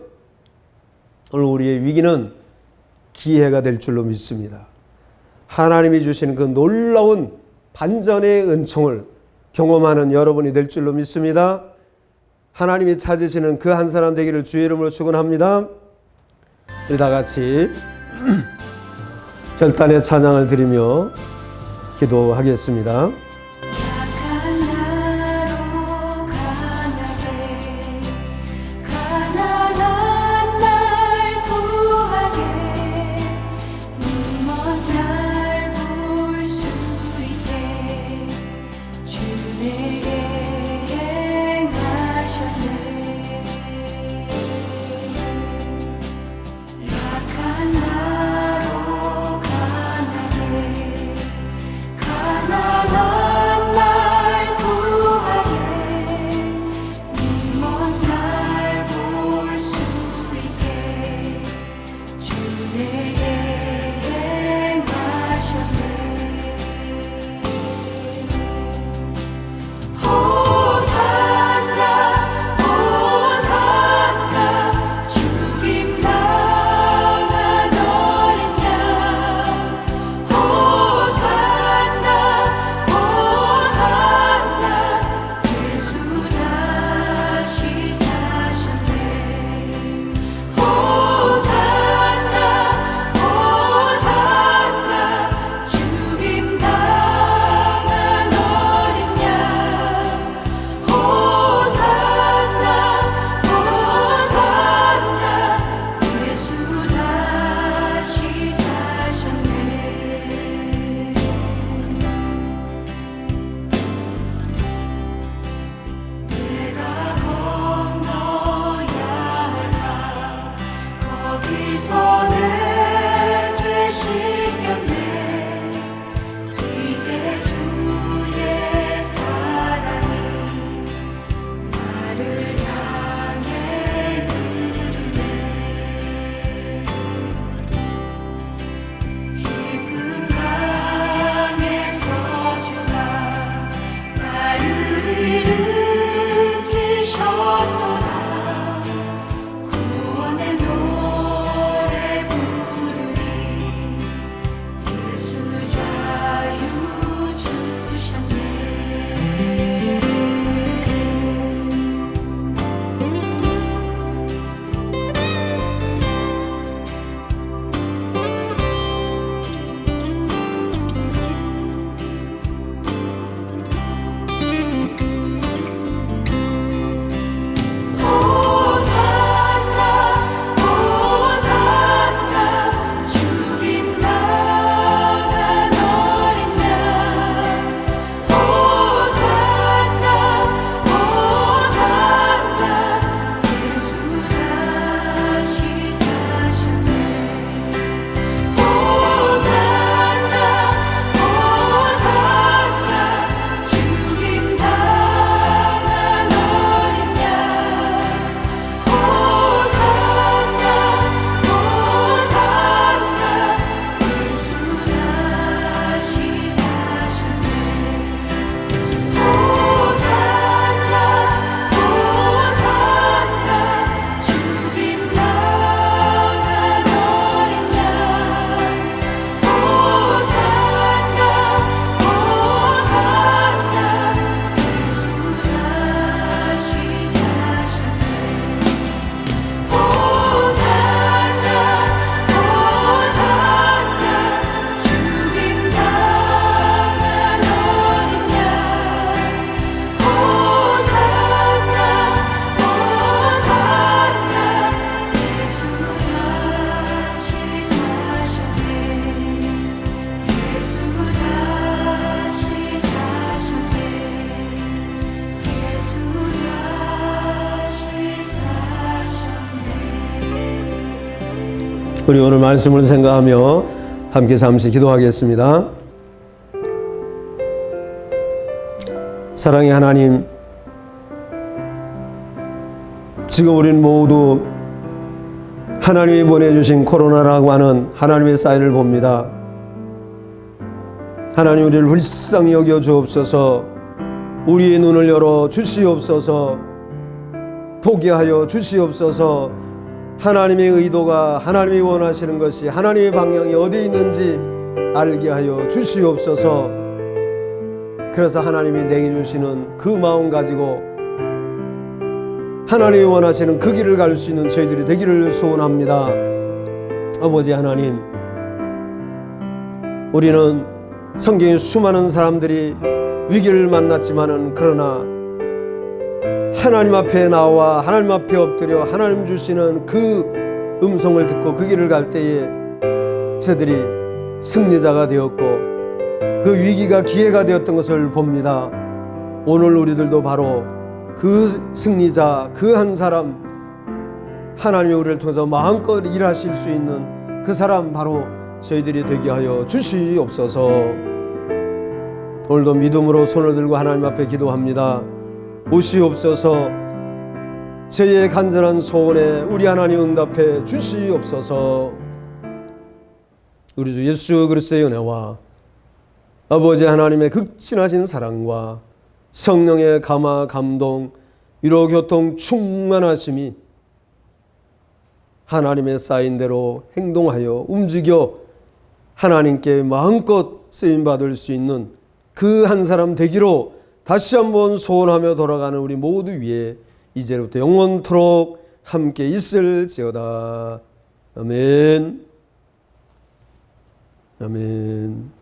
오늘 우리의 위기는 기회가 될 줄로 믿습니다. 하나님이 주시는 그 놀라운 반전의 은총을 경험하는 여러분이 될 줄로 믿습니다. 하나님이 찾으시는 그 한 사람 되기를 주의 이름으로 축원합니다. 우리 다 같이 결단의 찬양을 드리며 기도하겠습니다. 가난한 우리 오늘 말씀을 생각하며 함께 잠시 기도하겠습니다. 사랑의 하나님, 지금 우리는 모두 하나님이 보내주신 코로나라고 하는 하나님의 사인을 봅니다. 하나님, 우리를 불쌍히 여겨 주옵소서. 우리의 눈을 열어 주시옵소서. 보게 하여 주시옵소서. 하나님의 의도가, 하나님이 원하시는 것이, 하나님의 방향이 어디 있는지 알게 하여 주시옵소서. 그래서 하나님이 내게 주시는 그 마음 가지고 하나님이 원하시는 그 길을 갈 수 있는 저희들이 되기를 소원합니다. 아버지 하나님, 우리는 성경에 수많은 사람들이 위기를 만났지만은 그러나 하나님 앞에 나와 하나님 앞에 엎드려 하나님 주시는 그 음성을 듣고 그 길을 갈 때에 저들이 승리자가 되었고 그 위기가 기회가 되었던 것을 봅니다. 오늘 우리들도 바로 그 승리자, 그 한 사람, 하나님이 우리를 통해서 마음껏 일하실 수 있는 그 사람 바로 저희들이 되게 하여 주시옵소서. 오늘도 믿음으로 손을 들고 하나님 앞에 기도합니다. 오시옵소서. 저희의 간절한 소원에 우리 하나님 응답해 주시옵소서. 우리 주 예수 그리스도의 은혜와 아버지 하나님의 극진하신 사랑과 성령의 감화 감동 위로 교통 충만하심이 하나님의 사인대로 행동하여 움직여 하나님께 마음껏 쓰임받을 수 있는 그 한 사람 되기로 다시 한번 소원하며 돌아가는 우리 모두 위에 이제부터 영원토록 함께 있을지어다. 아멘. 아멘.